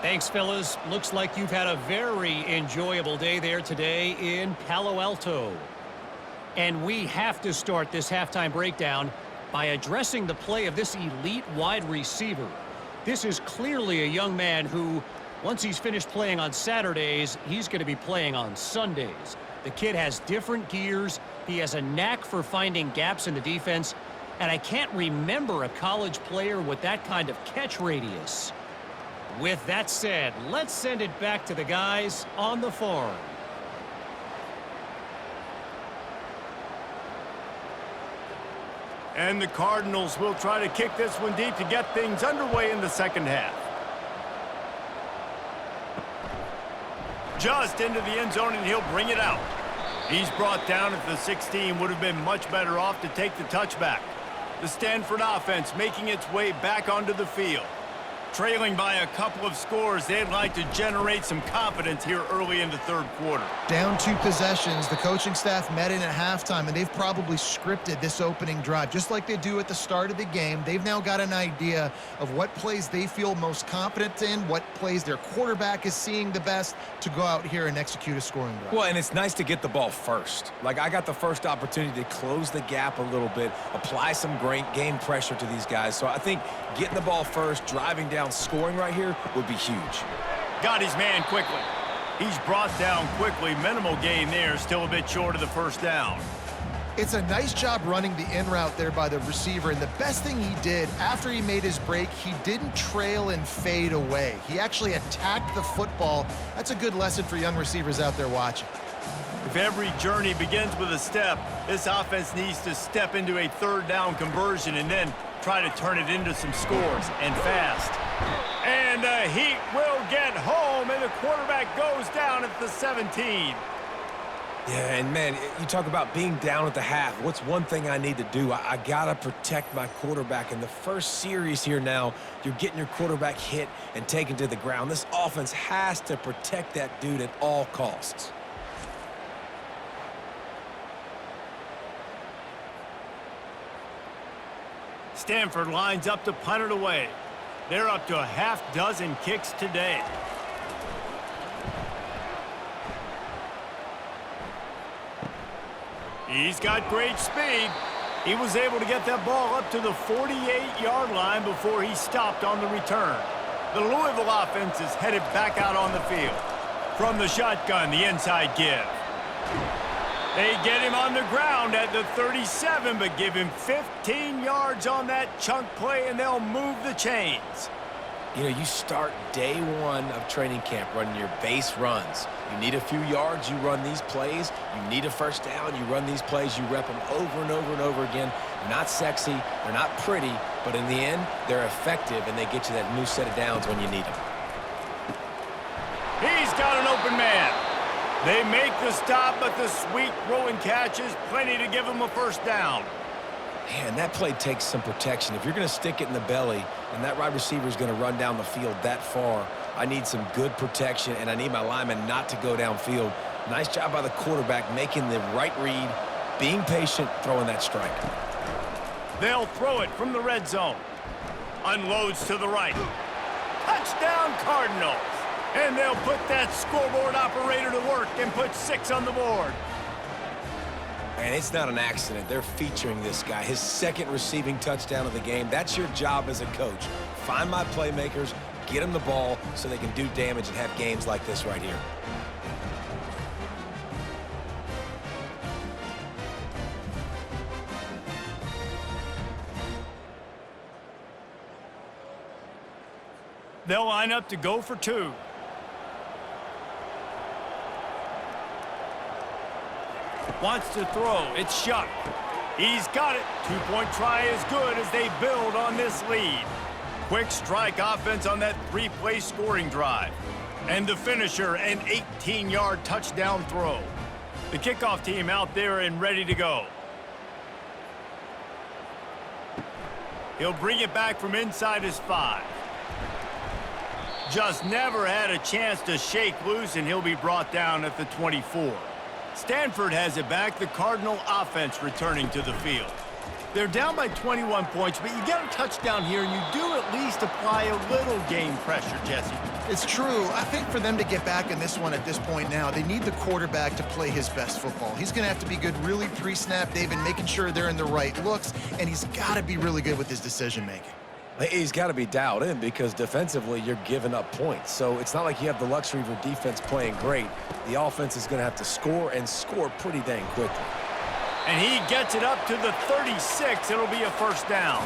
Thanks, fellas. Looks like you've had a very enjoyable day there today in Palo Alto. And we have to start this halftime breakdown by addressing the play of this elite wide receiver. This is clearly a young man who, once he's finished playing on Saturdays, he's going to be playing on Sundays. The kid has different gears. He has a knack for finding gaps in the defense. And I can't remember a college player with that kind of catch radius. With that said, let's send it back to the guys on the farm. And the Cardinals will try to kick this one deep to get things underway in the second half. Just into the end zone, and he'll bring it out. He's brought down at the 16. Would have been much better off to take the touchback. The Stanford offense making its way back onto the field. Trailing by a couple of scores, they'd like to generate some confidence here early in the third quarter. Down 2 possessions, the coaching staff met in at halftime, and they've probably scripted this opening drive. Just like they do at the start of the game, they've now got an idea of what plays they feel most confident in, what plays their quarterback is seeing the best to go out here and execute a scoring drive. Well, and it's nice to get the ball first. Like, I got the first opportunity to close the gap a little bit, apply some great game pressure to these guys. So I think getting the ball first, driving down, scoring right here would be huge. Got his man quickly. He's brought down quickly. Minimal gain there, still a bit short of the first down. It's a nice job running the in route there by the receiver, and the best thing he did after he made his break, he didn't trail and fade away. He actually attacked the football. That's a good lesson for young receivers out there watching. If every journey begins with a step, this offense needs to step into a third down conversion and then try to turn it into some scores, and fast. And the Heat will get home, and the quarterback goes down at the 17. Yeah, and man, you talk about being down at the half. What's one thing I need to do? I got to protect my quarterback. In the first series here now, you're getting your quarterback hit and taken to the ground. This offense has to protect that dude at all costs. Stanford lines up to punt it away. They're up to a half dozen kicks today. He's got great speed. He was able to get that ball up to the 48-yard line before he stopped on the return. The Louisville offense is headed back out on the field. From the shotgun, the inside give. They get him on the ground at the 37, but give him 15 yards on that chunk play, and they'll move the chains. You know, you start day one of training camp running your base runs. You need a few yards, you run these plays. You need a first down, you run these plays. You rep them over and over and over again. They're not sexy, they're not pretty, but in the end, they're effective, and they get you that new set of downs when you need them. He's got an open man. They make the stop, but the sweet throw and catch is plenty to give him a first down. Man, that play takes some protection. If you're going to stick it in the belly and that wide receiver is going to run down the field that far, I need some good protection, and I need my lineman not to go downfield. Nice job by the quarterback making the right read, being patient, throwing that strike. They'll throw it from the red zone. Unloads to the right. Touchdown, Cardinals. And they'll put that scoreboard operator to work and put 6 on the board. And it's not an accident. They're featuring this guy, his second receiving touchdown of the game. That's your job as a coach. Find my playmakers, get them the ball so they can do damage and have games like this right here. They'll line up to go for 2. Wants to throw. It's Shuck. He's got it. 2-point try is good as they build on this lead. Quick strike offense on that 3-play scoring drive. And the finisher, an 18-yard touchdown throw. The kickoff team out there and ready to go. He'll bring it back from inside his 5. Just never had a chance to shake loose, and he'll be brought down at the 24. Stanford has it back. The Cardinal offense returning to the field. They're down by 21 points, but you get a touchdown here, and you do at least apply a little game pressure, Jesse. It's true. I think for them to get back in this one at this point now, they need the quarterback to play his best football. He's going to have to be good really pre-snap, David, making sure they're in the right looks, and he's got to be really good with his decision-making. He's got to be dialed in because defensively you're giving up points. So it's not like you have the luxury of your defense playing great. The offense is going to have to score and score pretty dang quickly. And he gets it up to the 36. It'll be a first down.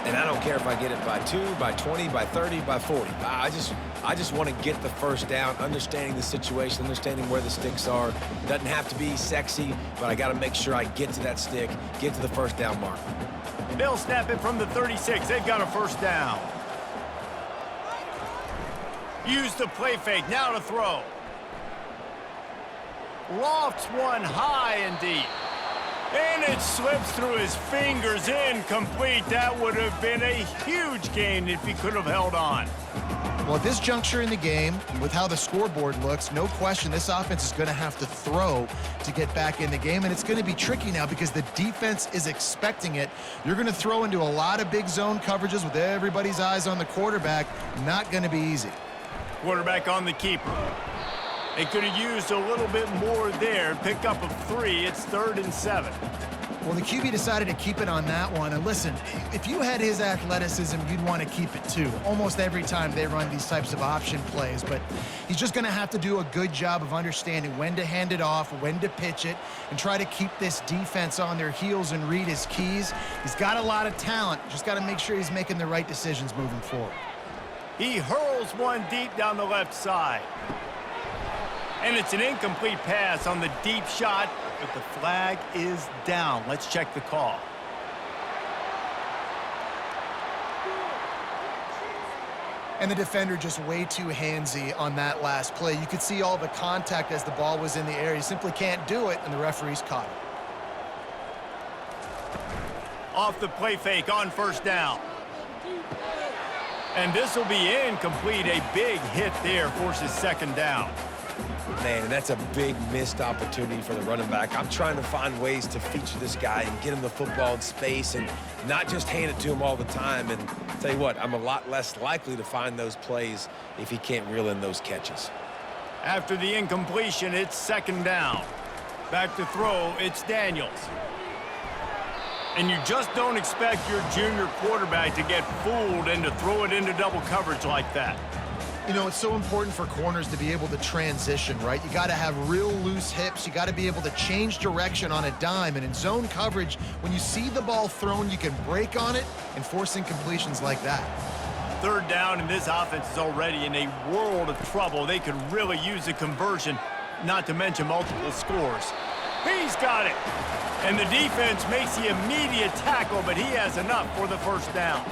And I don't care if I get it by 2, by 20, by 30, by 40. I just want to get the first down, understanding the situation, understanding where the sticks are. Doesn't have to be sexy, but I got to make sure I get to that stick, get to the first down mark. They'll snap it from the 36. They've got a first down. Use the play fake. Now to throw. Lofts one high and deep. And it slips through his fingers, incomplete. That would have been a huge gain if he could have held on. Well, at this juncture in the game, with how the scoreboard looks, no question this offense is going to have to throw to get back in the game, and it's going to be tricky now because the defense is expecting it. You're going to throw into a lot of big zone coverages with everybody's eyes on the quarterback. Not going to be easy. Quarterback on the keeper. They could have used a little bit more there. Pick up of 3. It's 3rd and 7. Well, the QB decided to keep it on that one. And listen, if you had his athleticism, you'd want to keep it too. Almost every time they run these types of option plays. But he's just going to have to do a good job of understanding when to hand it off, when to pitch it, and try to keep this defense on their heels and read his keys. He's got a lot of talent. Just got to make sure he's making the right decisions moving forward. He hurls one deep down the left side. And it's an incomplete pass on the deep shot, but the flag is down. Let's check the call. And the defender just way too handsy on that last play. You could see all the contact as the ball was in the air. He simply can't do it, and the referee's caught it. Off the play fake on first down. And this will be incomplete. A big hit there forces second down. Man, that's a big missed opportunity for the running back. I'm trying to find ways to feature this guy and get him the football in space and not just hand it to him all the time. And tell you what, I'm a lot less likely to find those plays if he can't reel in those catches. After the incompletion, it's second down. Back to throw, it's Daniels. And you just don't expect your junior quarterback to get fooled and to throw it into double coverage like that. You know, it's so important for corners to be able to transition, right? You got to have real loose hips. You got to be able to change direction on a dime. And in zone coverage, when you see the ball thrown, you can break on it and force incompletions like that. Third down, and this offense is already in a world of trouble. They could really use a conversion, not to mention multiple scores. He's got it. And the defense makes the immediate tackle, but he has enough for the first down.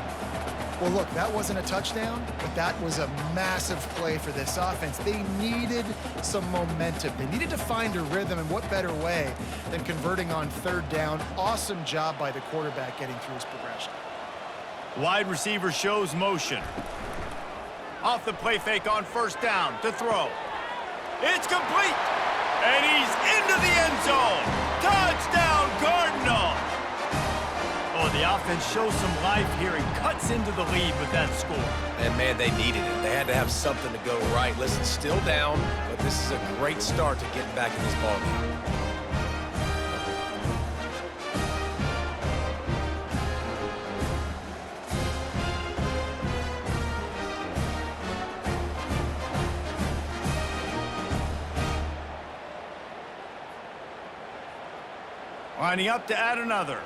Well, look, that wasn't a touchdown, but that was a massive play for this offense. They needed some momentum. They needed to find a rhythm, and what better way than converting on third down. Awesome job by the quarterback getting through his progression. Wide receiver shows motion. Off the play fake on first down to throw. It's complete, and he's into the end zone. Touchdown, Cardinal! Oh, the offense shows some life here and cuts into the lead with that score. And, man, they needed it. They had to have something to go right. Listen, still down, but this is a great start to getting back in this ballgame. Lining up to add another.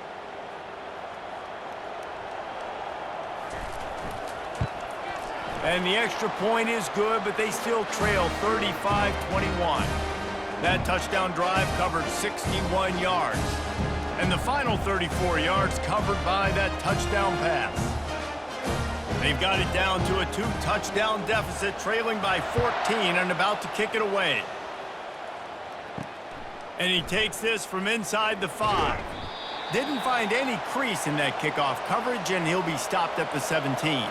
And the extra point is good, but they still trail 35-21. That touchdown drive covered 61 yards. And the final 34 yards covered by that touchdown pass. They've got it down to a 2-touchdown deficit, trailing by 14 and about to kick it away. And he takes this from inside the 5. Didn't find any crease in that kickoff coverage, and he'll be stopped at the 17.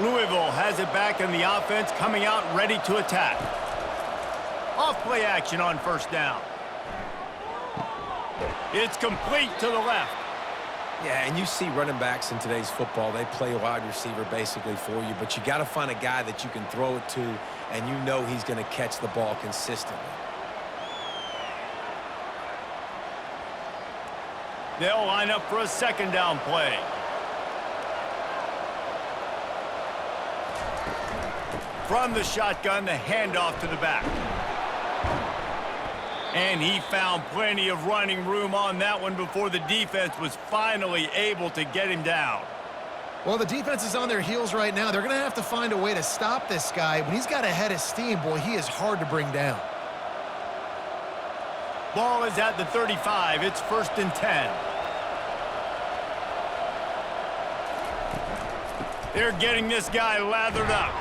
Louisville has it back in the offense, coming out ready to attack. Off play action on first down. It's complete to the left. Yeah, and you see running backs in today's football, they play wide receiver basically for you, but you got to find a guy that you can throw it to, and you know he's going to catch the ball consistently. They'll line up for a second down play. From the shotgun, the handoff to the back. And he found plenty of running room on that one before the defense was finally able to get him down. Well, the defense is on their heels right now. They're going to have to find a way to stop this guy. When he's got a head of steam, boy, he is hard to bring down. Ball is at the 35. It's 1st and 10. They're getting this guy lathered up.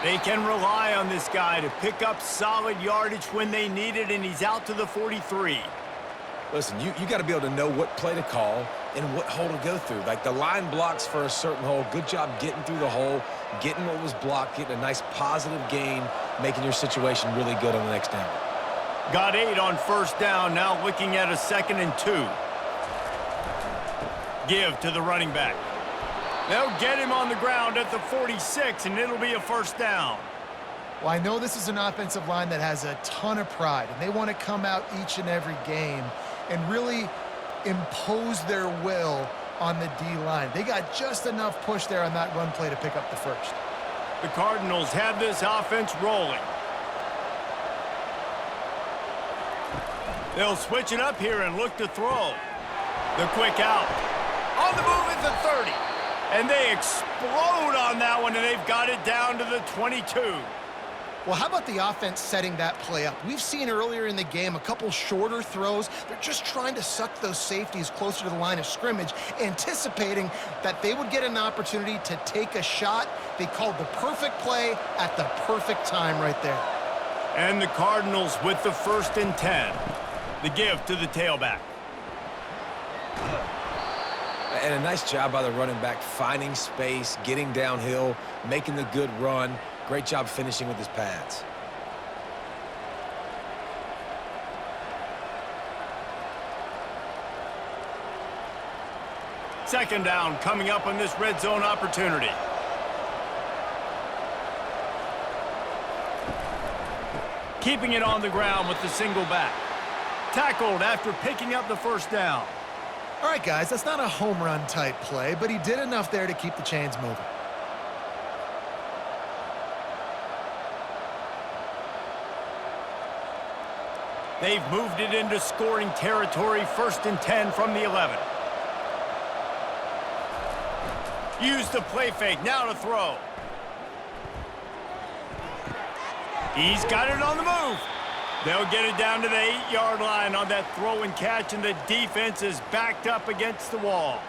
They can rely on this guy to pick up solid yardage when they need it, and he's out to the 43. Listen, you got to be able to know what play to call and what hole to go through. Like the line blocks for a certain hole. Good job getting through the hole, getting what was blocked, getting a nice positive gain, making your situation really good on the next down. Got 8 on 1st down, now looking at a 2nd and 2. Give to the running back. They'll get him on the ground at the 46, and it'll be a 1st down. Well, I know this is an offensive line that has a ton of pride, and they want to come out each and every game and really impose their will on the D-line. They got just enough push there on that run play to pick up the 1st. The Cardinals have this offense rolling. They'll switch it up here and look to throw. The quick out. On the move at the 30. And they explode on that one, and they've got it down to the 22. Well, how about the offense setting that play up? We've seen earlier in the game a couple shorter throws. They're just trying to suck those safeties closer to the line of scrimmage, anticipating that they would get an opportunity to take a shot. They called the perfect play at the perfect time right there. And the Cardinals with the 1st and 10. The give to the tailback. And a nice job by the running back, finding space, getting downhill, making the good run. Great job finishing with his pads. Second down coming up on this red zone opportunity. Keeping it on the ground with the single back. Tackled after picking up the 1st down. All right, guys, that's not a home run type play, but he did enough there to keep the chains moving. They've moved it into scoring territory, 1st and 10 from the 11. Use the play fake, now to throw. He's got it on the move. They'll get it down to the 8-yard line on that throw and catch, and the defense is backed up against the wall.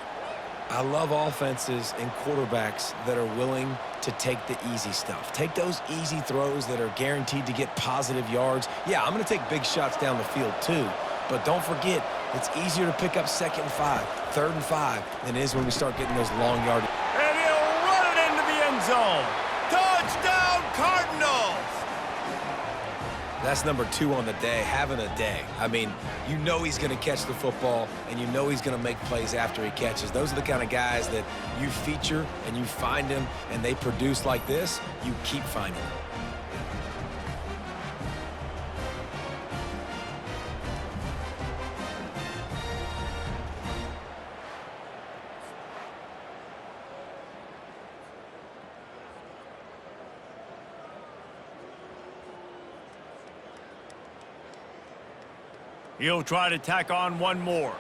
I love offenses and quarterbacks that are willing to take the easy stuff. Take those easy throws that are guaranteed to get positive yards. Yeah, I'm going to take big shots down the field too, but don't forget, it's easier to pick up 2nd and 5, 3rd and 5 than it is when we start getting those long yardage. And he'll run it into the end zone. Touchdown, Cardinals! That's number 2 on the day, having a day. I mean, you know he's going to catch the football, and you know he's going to make plays after he catches. Those are the kind of guys that you feature and you find them, and they produce like this, you keep finding them. He'll try to tack on one more.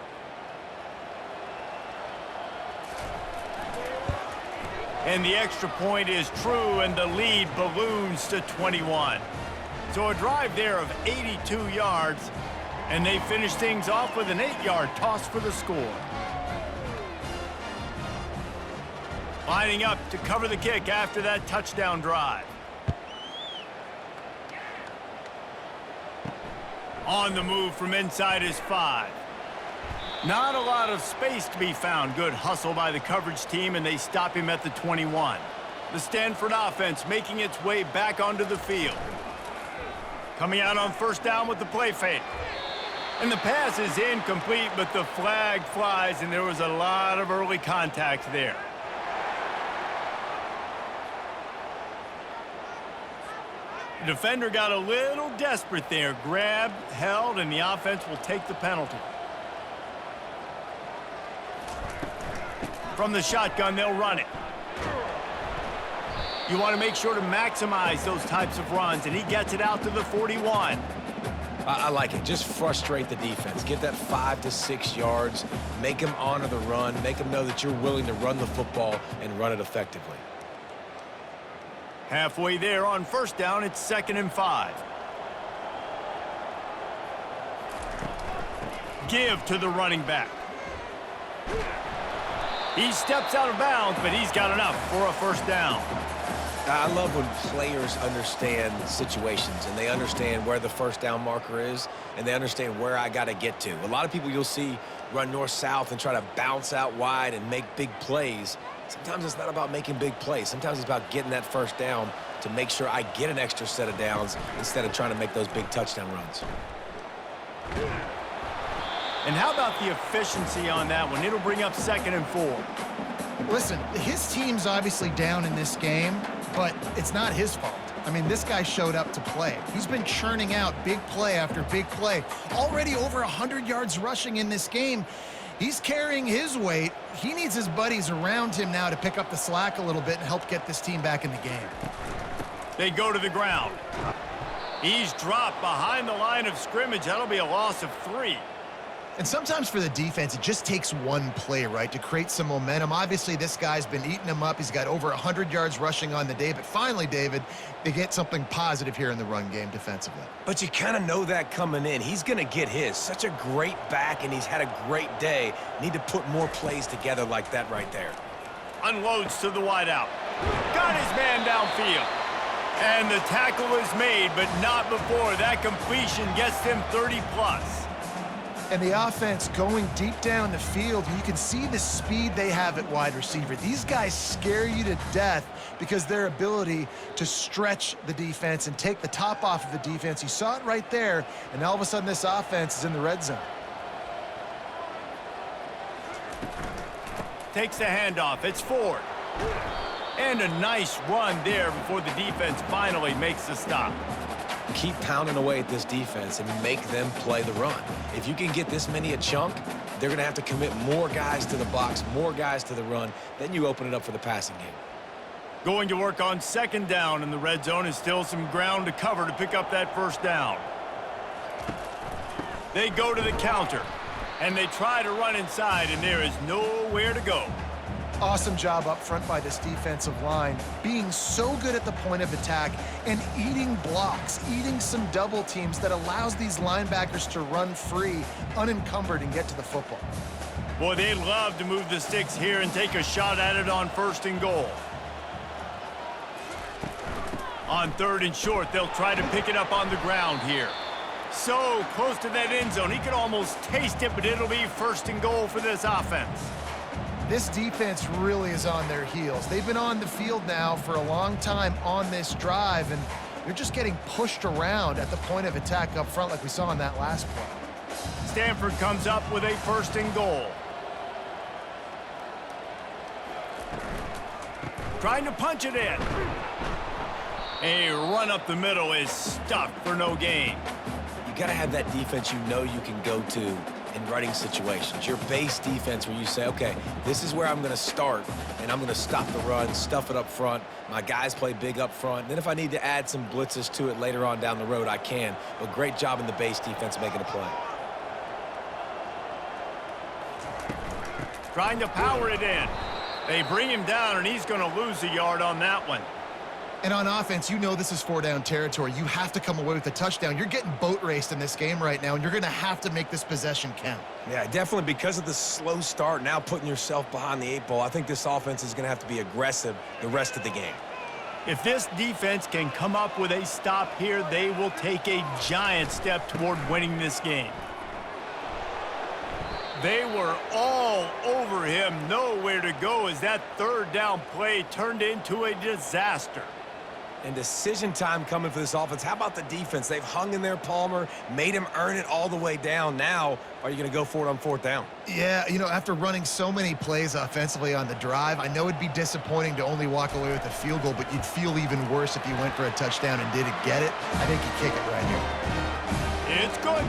And the extra point is true, and the lead balloons to 21. So a drive there of 82 yards, and they finish things off with an 8-yard toss for the score. Lining up to cover the kick after that touchdown drive. On the move from inside his 5. Not a lot of space to be found. Good hustle by the coverage team, and they stop him at the 21. The Stanford offense making its way back onto the field. Coming out on 1st down with the play fake. And the pass is incomplete, but the flag flies, and there was a lot of early contact there. The defender got a little desperate there. Grabbed, held, and the offense will take the penalty. From the shotgun, they'll run it. You want to make sure to maximize those types of runs, and he gets it out to the 41. I like it. Just frustrate the defense. Get that 5 to 6 yards. Make them honor the run. Make them know that you're willing to run the football and run it effectively. Halfway there on first down, it's 2nd and 5. Give to the running back. He steps out of bounds, but he's got enough for a first down. I love when players understand situations and they understand where the first down marker is and they understand where I got to get to. A lot of people you'll see run north-south and try to bounce out wide and make big plays. Sometimes it's not about making big plays. Sometimes it's about getting that first down to make sure I get an extra set of downs instead of trying to make those big touchdown runs. And how about the efficiency on that one? It'll bring up 2nd and 4. Listen, his team's obviously down in this game, but it's not his fault. I mean, this guy showed up to play. He's been churning out big play after big play. Already over 100 yards rushing in this game. He's carrying his weight. He needs his buddies around him now to pick up the slack a little bit and help get this team back in the game. They go to the ground. He's dropped behind the line of scrimmage. That'll be a loss of 3. And sometimes for the defense, it just takes one play, right, to create some momentum. Obviously, this guy's been eating him up. He's got over 100 yards rushing on the day. But finally, David, they get something positive here in the run game defensively. But you kind of know that coming in. He's going to get his. Such a great back, and he's had a great day. Need to put more plays together like that right there. Unloads to the wideout. Got his man downfield. And the tackle is made, but not before that completion gets them 30-plus. And the offense going deep down the field, you can see the speed they have at wide receiver. These guys scare you to death because their ability to stretch the defense and take the top off of the defense. You saw it right there, and all of a sudden this offense is in the red zone. Takes the handoff. It's Ford. And a nice run there before the defense finally makes the stop. Keep pounding away at this defense and make them play the run. If you can get this many a chunk, they're going to have to commit more guys to the box, more guys to the run. Then you open it up for the passing game. Going to work on 2nd down in the red zone is still some ground to cover to pick up that first down. They go to the counter, and they try to run inside, and there is nowhere to go. Awesome job up front by this defensive line, being so good at the point of attack and eating blocks, eating some double teams that allows these linebackers to run free, unencumbered, and get to the football. Boy, they'd love to move the sticks here and take a shot at it on 1st and goal. On 3rd and short, they'll try to pick it up on the ground here. So close to that end zone, he could almost taste it, but it'll be 1st and goal for this offense. This defense really is on their heels. They've been on the field now for a long time on this drive, and they're just getting pushed around at the point of attack up front like we saw in that last play. Stanford comes up with a 1st and goal. Trying to punch it in. A run up the middle is stuffed for no gain. You got to have that defense you know you can go to in running situations. Your base defense where you say, okay, this is where I'm going to start, and I'm going to stop the run, stuff it up front. My guys play big up front. And then if I need to add some blitzes to it later on down the road, I can. But great job in the base defense making a play. Trying to power it in. They bring him down, and he's going to lose a yard on that one. And on offense, you know this is 4-down territory. You have to come away with a touchdown. You're getting boat raced in this game right now, and you're going to have to make this possession count. Yeah, definitely because of the slow start, now putting yourself behind the 8 ball, I think this offense is going to have to be aggressive the rest of the game. If this defense can come up with a stop here, they will take a giant step toward winning this game. They were all over him, nowhere to go as that 3rd down play turned into a disaster. And decision time coming for this offense. How about the defense? They've hung in there, Palmer, made him earn it all the way down. Now, are you going to go for it on 4th down? Yeah, you know, after running so many plays offensively on the drive, I know it'd be disappointing to only walk away with a field goal, but you'd feel even worse if you went for a touchdown and didn't get it. I think you kick it right here. It's good.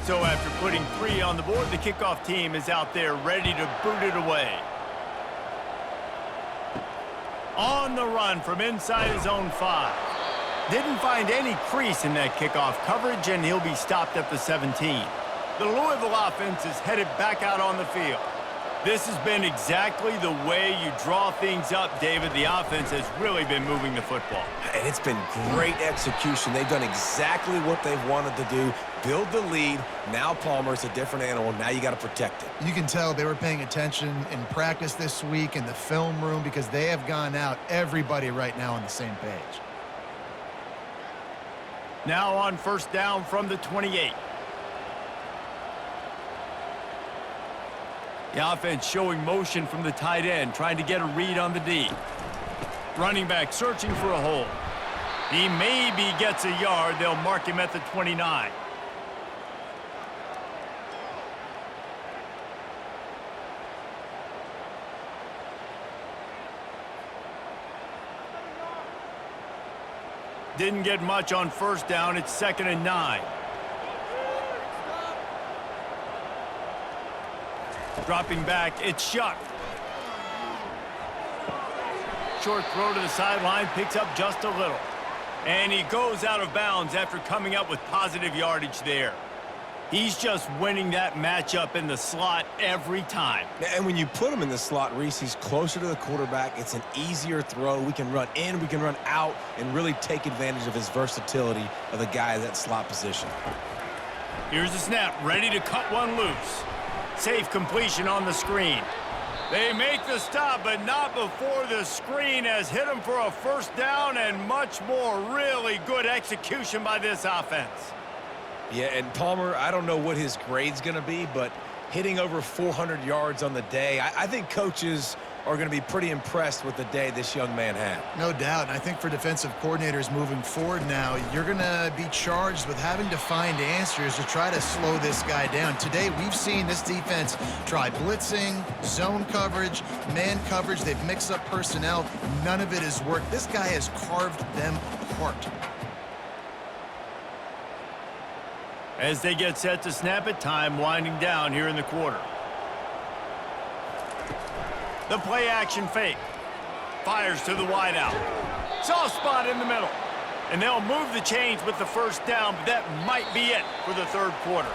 So after putting 3 on the board, the kickoff team is out there ready to boot it away. On the run from inside his own 5. Didn't find any crease in that kickoff coverage, and he'll be stopped at the 17. The Louisville offense is headed back out on the field. This has been exactly the way you draw things up, David. The offense has really been moving the football. And it's been great execution. They've done exactly what they've wanted to do. Build the lead. Now Palmer's a different animal. Now you got to protect it. You can tell they were paying attention in practice this week in the film room because they have gone out, everybody right now on the same page. Now on 1st down from the 28. The offense showing motion from the tight end, trying to get a read on the D. Running back searching for a hole. He maybe gets a yard. They'll mark him at the 29. Didn't get much on 1st down. It's 2nd and 9. Dropping back, it's Shuck. Short throw to the sideline, picks up just a little. And he goes out of bounds after coming up with positive yardage there. He's just winning that matchup in the slot every time. And when you put him in the slot, Reese, he's closer to the quarterback. It's an easier throw. We can run in, we can run out, and really take advantage of his versatility of the guy in that slot position. Here's the snap, ready to cut one loose. Safe completion on the screen. They make the stop, but not before the screen has hit him for a 1st down and much more. Really good execution by this offense. Yeah, and Palmer, I don't know what his grade's going to be, but hitting over 400 yards on the day, I think coaches are going to be pretty impressed with the day this young man had. No doubt, and I think for defensive coordinators moving forward now, you're going to be charged with having to find answers to try to slow this guy down. Today, we've seen this defense try blitzing, zone coverage, man coverage. They've mixed up personnel. None of it has worked. This guy has carved them apart. As they get set to snap it, time winding down here in the quarter. The play action fake. Fires to the wideout. Soft spot in the middle. And they'll move the chains with the 1st down, but that might be it for the 3rd quarter.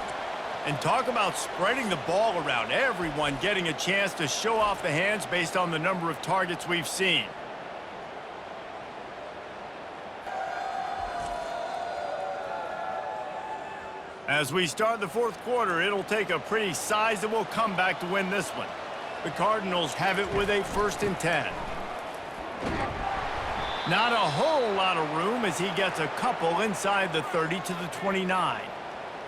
And talk about spreading the ball around. Everyone getting a chance to show off the hands based on the number of targets we've seen. As we start the 4th quarter, it'll take a pretty sizable comeback to win this one. The Cardinals have it with a 1st and 10. Not a whole lot of room as he gets a couple inside the 30 to the 29.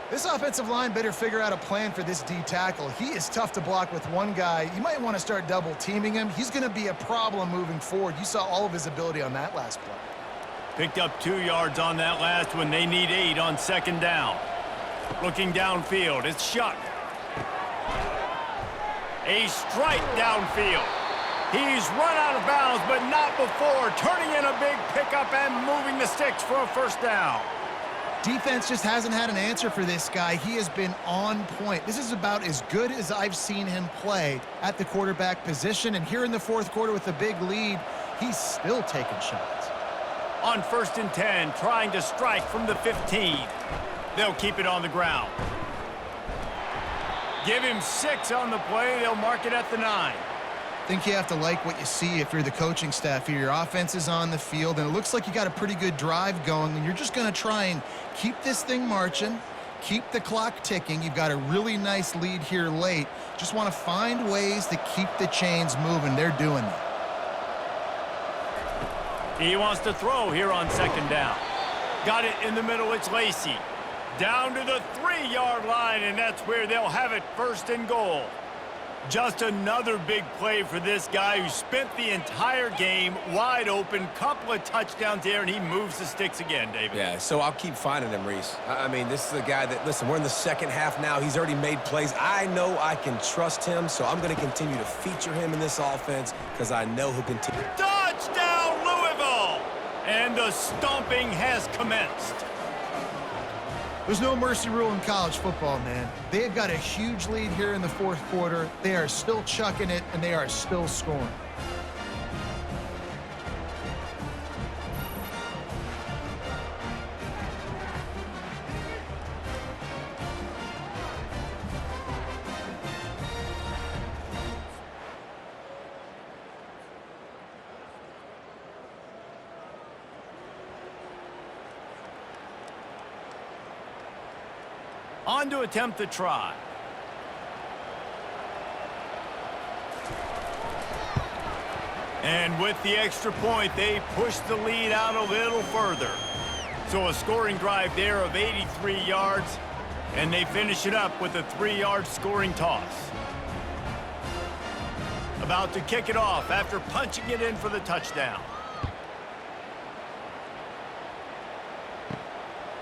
This offensive line better figure out a plan for this D tackle. He is tough to block with one guy. You might want to start double teaming him. He's going to be a problem moving forward. You saw all of his ability on that last play. Picked up 2 yards on that last one. They need 8 on 2nd down. Looking downfield, it's Shuck. A strike downfield. He's run out of bounds, but not before turning in a big pickup and moving the sticks for a 1st down. Defense just hasn't had an answer for this guy. He has been on point. This is about as good as I've seen him play at the quarterback position. And here in the 4th quarter with a big lead, he's still taking shots. On 1st and 10, trying to strike from the 15. They'll keep it on the ground. Give him 6 on the play. They'll mark it at the 9. I think you have to like what you see if you're the coaching staff here. Your offense is on the field, and it looks like you got a pretty good drive going, and you're just going to try and keep this thing marching, keep the clock ticking. You've got a really nice lead here late. Just want to find ways to keep the chains moving. They're doing that. He wants to throw here on second down. Got it in the middle. It's Lacey. Down to the 3-yard line, and that's where they'll have it, first and goal. Just another big play for this guy who spent the entire game wide open. Couple of touchdowns there, and he moves the sticks again, David. Yeah, so I'll keep finding him, Reese. I mean, this is a guy that, listen, we're in the second half now. He's already made plays. I know I can trust him, so I'm going to continue to feature him in this offense because I know he'll continue. Touchdown, Louisville! And the stomping has commenced. There's no mercy rule in college football, man. They've got a huge lead here in the fourth quarter. They are still chucking it, and they are still scoring. On to attempt the try. And with the extra point, they push the lead out a little further. So a scoring drive there of 83 yards, and they finish it up with a 3-yard scoring toss. About to kick it off after punching it in for the touchdown.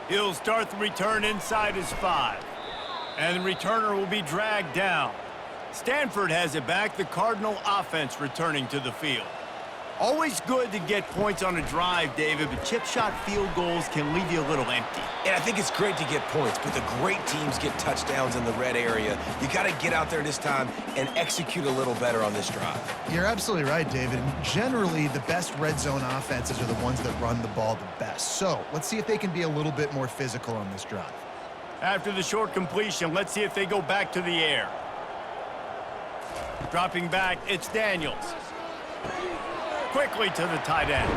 He'll start the return inside his 5. And the returner will be dragged down. Stanford has it back. The Cardinal offense returning to the field. Always good to get points on a drive, David, but chip shot field goals can leave you a little empty. And I think it's great to get points, but the great teams get touchdowns in the red area. You got to get out there this time and execute a little better on this drive. You're absolutely right, David. And generally, the best red zone offenses are the ones that run the ball the best. So let's see if they can be a little bit more physical on this drive. After the short completion, let's see if they go back to the air. Dropping back, it's Daniels. Quickly to the tight end.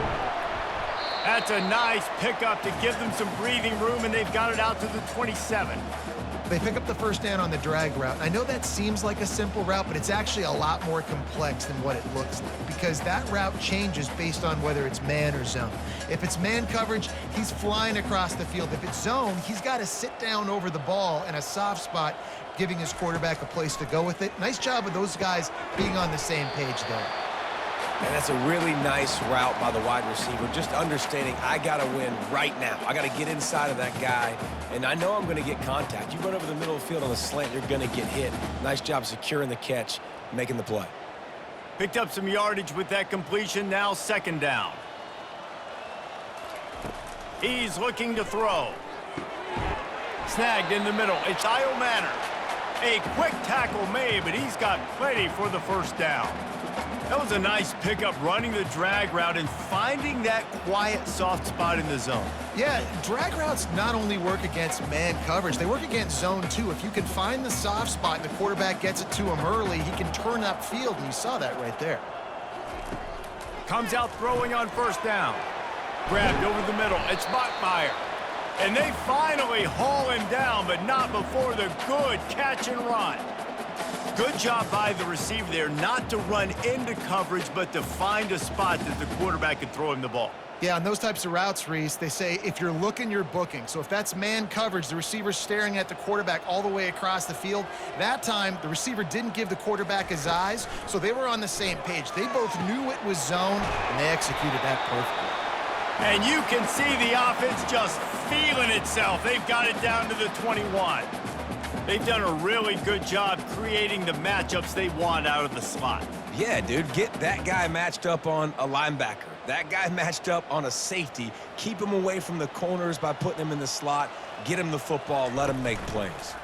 That's a nice pickup to give them some breathing room, and they've got it out to the 27. They pick up the first down on the drag route. I know that seems like a simple route, but it's actually a lot more complex than what it looks like because that route changes based on whether it's man or zone. If it's man coverage, he's flying across the field. If it's zone, he's got to sit down over the ball in a soft spot, giving his quarterback a place to go with it. Nice job of those guys being on the same page there. And that's a really nice route by the wide receiver, just understanding I got to win right now. I got to get inside of that guy, and I know I'm going to get contact. You run over the middle of the field on a slant, you're going to get hit. Nice job securing the catch, making the play. Picked up some yardage with that completion, now second down. He's looking to throw. Snagged in the middle, it's Kyle Manor. A quick tackle made, but he's got plenty for the first down. That was a nice pickup, running the drag route and finding that quiet, soft spot in the zone. Yeah, drag routes not only work against man coverage, they work against zone too. If you can find the soft spot and the quarterback gets it to him early, he can turn upfield, and you saw that right there. Comes out throwing on first down. Grabbed over the middle, it's Bachmeier. And they finally haul him down, but not before the good catch and run. Good job by the receiver there, not to run into coverage, but to find a spot that the quarterback could throw him the ball. Yeah, on those types of routes, Reese, they say if you're looking, you're booking. So if that's man coverage, the receiver's staring at the quarterback all the way across the field. That time, the receiver didn't give the quarterback his eyes, so they were on the same page. They both knew it was zone, and they executed that perfectly. And you can see the offense just feeling itself. They've got it down to the 21. They've done a really good job creating the matchups they want out of the slot. Yeah, dude, get that guy matched up on a linebacker. That guy matched up on a safety. Keep him away from the corners by putting him in the slot. Get him the football. Let him make plays.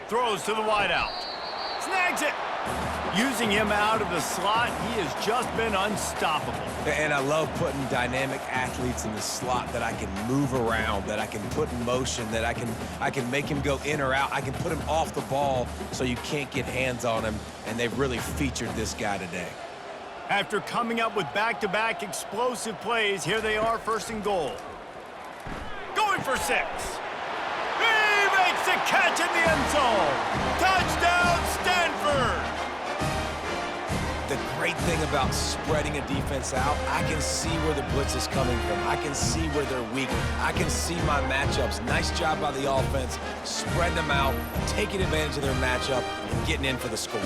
Throws to the wideout. Snags it. Using him out of the slot, he has just been unstoppable. And I love putting dynamic athletes in the slot that I can move around, that I can put in motion, that I can make him go in or out. I can put him off the ball so you can't get hands on him, and they've really featured this guy today. After coming up with back-to-back explosive plays, here they are, first and goal. for 6. He makes the catch in the end zone. Touchdown, Stanford! The great thing about spreading a defense out, I can see where the blitz is coming from. I can see where they're weak. I can see my matchups. Nice job by the offense, spreading them out, taking advantage of their matchup, and getting in for the score.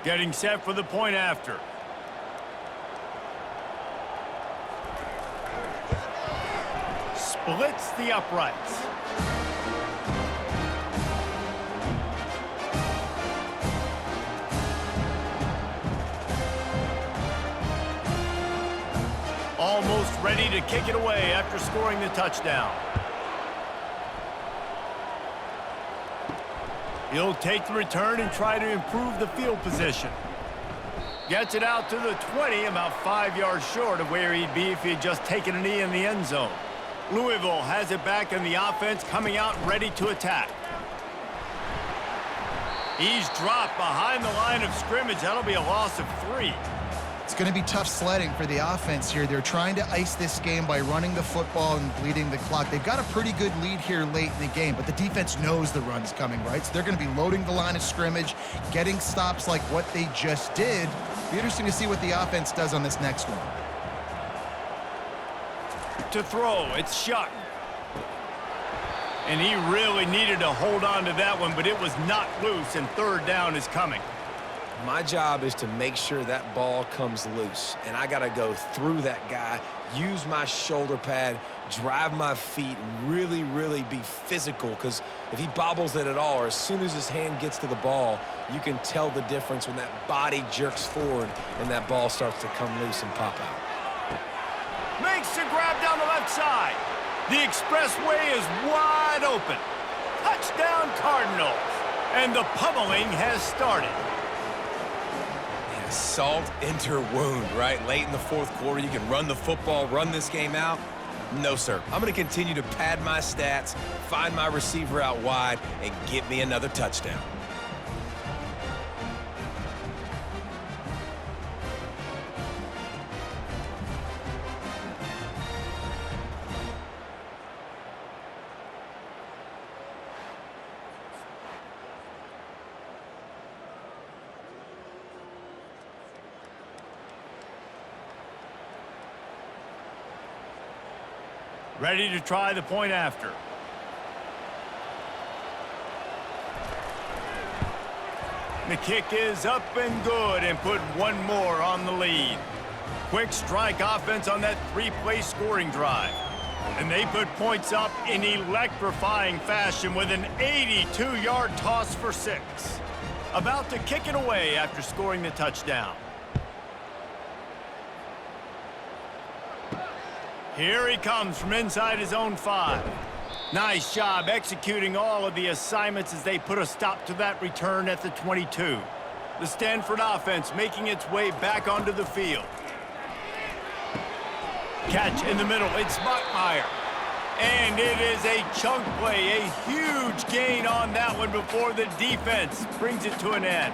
Getting set for the point after. Splits the uprights. Almost ready to kick it away after scoring the touchdown. He'll take the return and try to improve the field position. Gets it out to the 20, about 5 yards short of where he'd be if he had just taken a knee in the end zone. Louisville has it back in the offense, coming out ready to attack. He's dropped behind the line of scrimmage. That'll be a loss of 3. It's going to be tough sledding for the offense here. They're trying to ice this game by running the football and bleeding the clock. They've got a pretty good lead here late in the game, but the defense knows the run's coming, right? So they're going to be loading the line of scrimmage, getting stops like what they just did. Be interesting to see what the offense does on this next one. To throw, it's Shuck. And he really needed to hold on to that one, but it was not loose, and third down is coming. My job is to make sure that ball comes loose, and I got to go through that guy, use my shoulder pad, drive my feet, and really be physical, because if he bobbles it at all, or as soon as his hand gets to the ball, you can tell the difference when that body jerks forward and that ball starts to come loose and pop out. Makes the grab down the left side. The expressway is wide open. Touchdown, Cardinals. And the pummeling has started. Salt into wound, right? Late in the fourth quarter, you can run the football, run this game out. No, sir. I'm going to continue to pad my stats, find my receiver out wide, and get me another touchdown. Ready to try the point after. The kick is up and good, and put one more on the lead. Quick strike offense on that 3-play scoring drive. And they put points up in electrifying fashion with an 82-yard toss for 6. About to kick it away after scoring the touchdown. Here he comes from inside his own 5. Nice job executing all of the assignments as they put a stop to that return at the 22. The Stanford offense making its way back onto the field. Catch in the middle, it's Buckmeyer. And it is a chunk play, a huge gain on that one before the defense brings it to an end.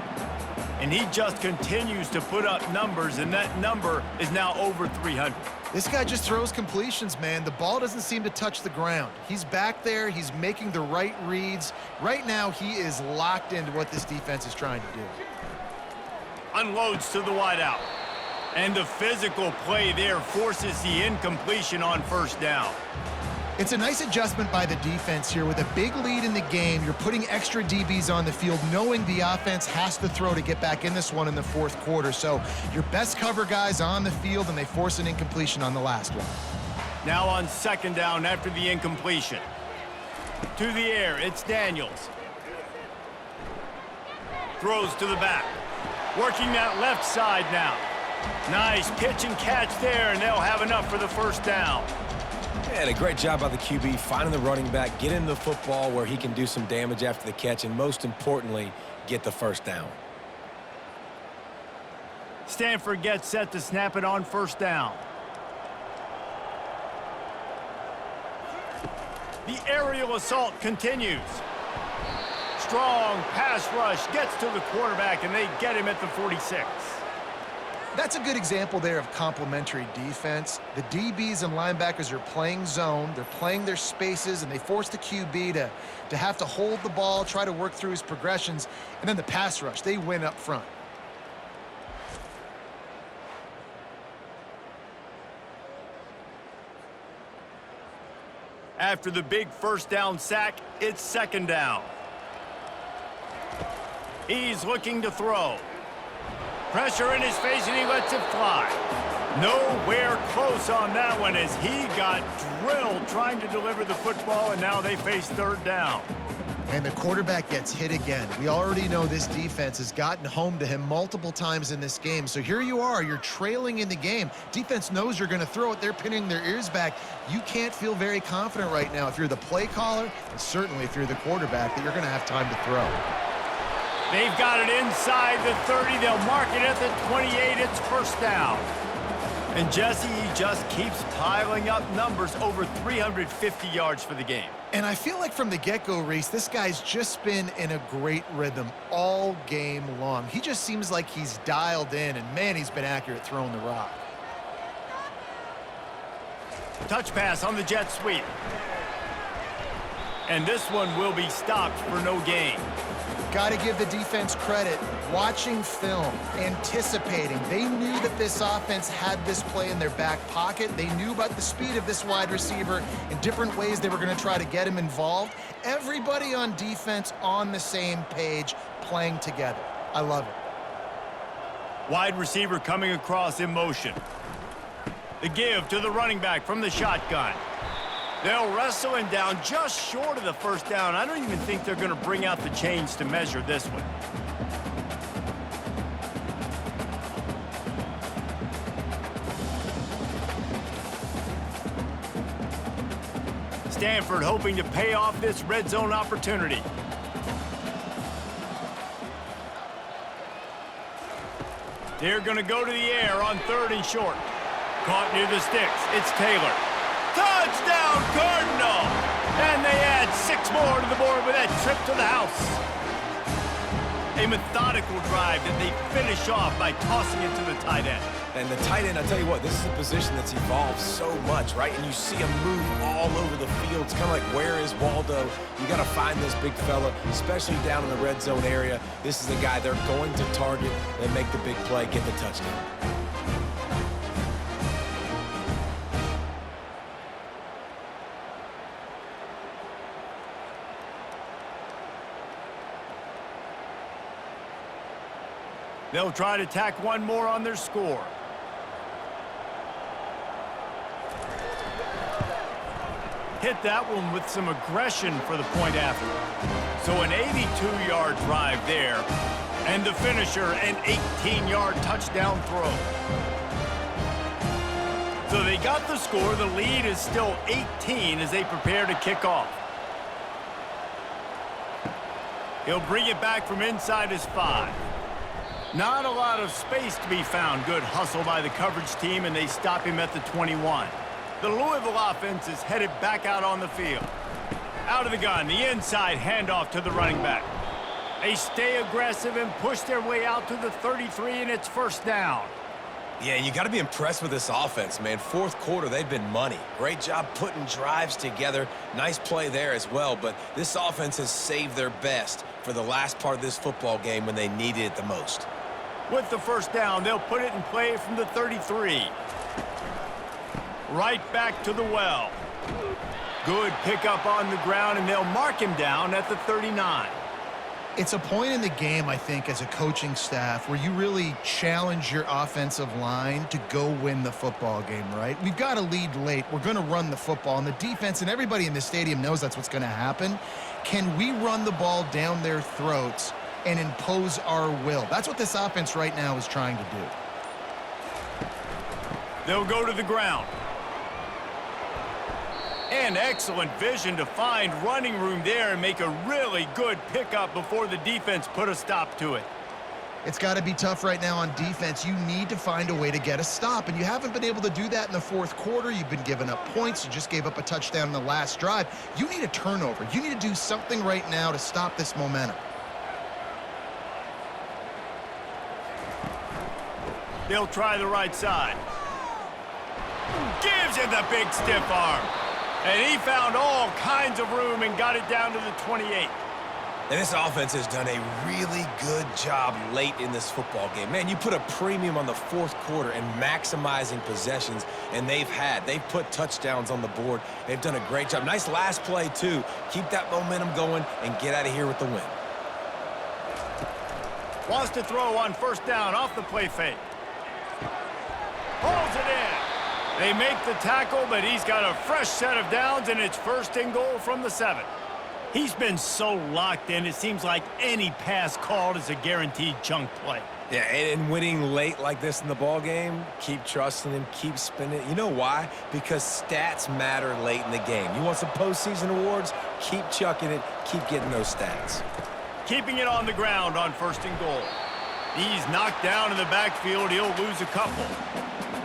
And he just continues to put up numbers, and that number is now over 300. This guy just throws completions, man. The ball doesn't seem to touch the ground. He's back there. He's making the right reads. Right now, he is locked into what this defense is trying to do. Unloads to the wideout. And the physical play there forces the incompletion on first down. It's a nice adjustment by the defense here. With a big lead in the game, you're putting extra DBs on the field, knowing the offense has to throw to get back in this one in the fourth quarter. So your best cover guys on the field, and they force an incompletion on the last one. Now on second down after the incompletion. To the air, it's Daniels. Throws to the back. Working that left side now. Nice pitch and catch there, and they'll have enough for the first down. And a great job by the QB, finding the running back, getting the football where he can do some damage after the catch, and most importantly, get the first down. Stanford gets set to snap it on first down. The aerial assault continues. Strong pass rush gets to the quarterback, and they get him at the 46. That's a good example there of complementary defense. The DBs and linebackers are playing zone, they're playing their spaces, and they force the QB to have to hold the ball, try to work through his progressions, and then the pass rush, they win up front. After the big first down sack, it's second down. He's looking to throw. Pressure in his face, and he lets it fly. Nowhere close on that one as he got drilled trying to deliver the football, and now they face third down. And the quarterback gets hit again. We already know this defense has gotten home to him multiple times in this game. So here you are, you're trailing in the game. Defense knows you're going to throw it. They're pinning their ears back. You can't feel very confident right now if you're the play caller, and certainly if you're the quarterback, that you're going to have time to throw. They've got it inside the 30. They'll mark it at the 28. It's first down. And Jesse, he just keeps piling up numbers, over 350 yards for the game. And I feel like from the get-go, Reese, this guy's just been in a great rhythm all game long. He just seems like he's dialed in, and man, he's been accurate throwing the rock. Touch pass on the jet sweep. And this one will be stopped for no gain. Got to give the defense credit. Watching film, anticipating. They knew that this offense had this play in their back pocket. They knew about the speed of this wide receiver in different ways they were going to try to get him involved. Everybody on defense on the same page, playing together. I love it. Wide receiver coming across in motion. The give to the running back from the shotgun. They'll wrestle him down just short of the first down. I don't even think they're going to bring out the chains to measure this one. Stanford hoping to pay off this red zone opportunity. They're going to go to the air on third and short. Caught near the sticks. It's Taylor. Touchdown, Cardinal! And they add 6 more to the board with that trip to the house. A methodical drive that they finish off by tossing it to the tight end. And the tight end, I'll tell you what, this is a position that's evolved so much, right? And you see him move all over the field. It's kind of like, where is Waldo? You got to find this big fella, especially down in the red zone area. This is the guy they're going to target and make the big play, get the touchdown. They'll try to tack one more on their score. Hit that one with some aggression for the point after. So an 82-yard drive there. And the finisher, an 18-yard touchdown throw. So they got the score. The lead is still 18 as they prepare to kick off. He'll bring it back from inside his 5. Not a lot of space to be found. Good hustle by the coverage team, and they stop him at the 21. The Louisville offense is headed back out on the field. Out of the gun, the inside handoff to the running back. They stay aggressive and push their way out to the 33, and it's first down. Yeah, you got to be impressed with this offense, man. Fourth quarter, they've been money. Great job putting drives together. Nice play there as well, but this offense has saved their best for the last part of this football game when they needed it the most. With the first down, they'll put it in play from the 33. Right back to the well. Good pickup on the ground, and they'll mark him down at the 39. It's a point in the game, I think, as a coaching staff where you really challenge your offensive line to go win the football game, right? We've got a lead late. We're going to run the football, and the defense and everybody in the stadium knows that's what's going to happen. Can we run the ball down their throats and impose our will? That's what this offense right now is trying to do. They'll go to the ground. And excellent vision to find running room there and make a really good pickup before the defense put a stop to it. It's got to be tough right now on defense. You need to find a way to get a stop, and you haven't been able to do that in the fourth quarter. You've been giving up points. You just gave up a touchdown in the last drive. You need a turnover. You need to do something right now to stop this momentum. They'll try the right side. Gives it the big stiff arm. And he found all kinds of room and got it down to the 28. And this offense has done a really good job late in this football game. Man, you put a premium on the fourth quarter and maximizing possessions, and they've put touchdowns on the board. They've done a great job. Nice last play, too. Keep that momentum going and get out of here with the win. Wants to throw on first down off the play fake. Pulls it in. They make the tackle, but he's got a fresh set of downs, and it's first and goal from the 7. He's been so locked in, it seems like any pass called is a guaranteed chunk play. Yeah, and winning late like this in the ball game, keep trusting him, keep spinning. You know why? Because stats matter late in the game. You want some postseason awards? Keep chucking it, keep getting those stats. Keeping it on the ground on first and goal. He's knocked down in the backfield. He'll lose a couple.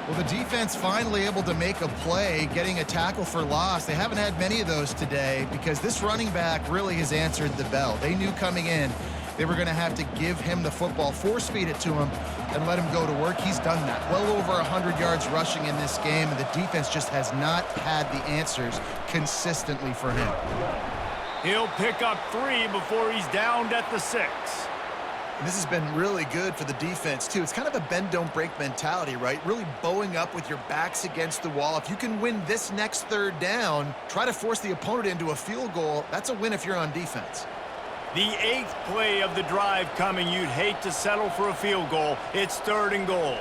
Well, the defense finally able to make a play, getting a tackle for loss. They haven't had many of those today because this running back really has answered the bell. They knew coming in they were going to have to give him the football, force feed it to him, and let him go to work. He's done that. Well over 100 yards rushing in this game, and the defense just has not had the answers consistently for him. He'll pick up 3 before he's downed at the 6. And this has been really good for the defense, too. It's kind of a bend-don't-break mentality, right? Really bowing up with your backs against the wall. If you can win this next third down, try to force the opponent into a field goal. That's a win if you're on defense. The 8th play of the drive coming. You'd hate to settle for a field goal. It's third and goal.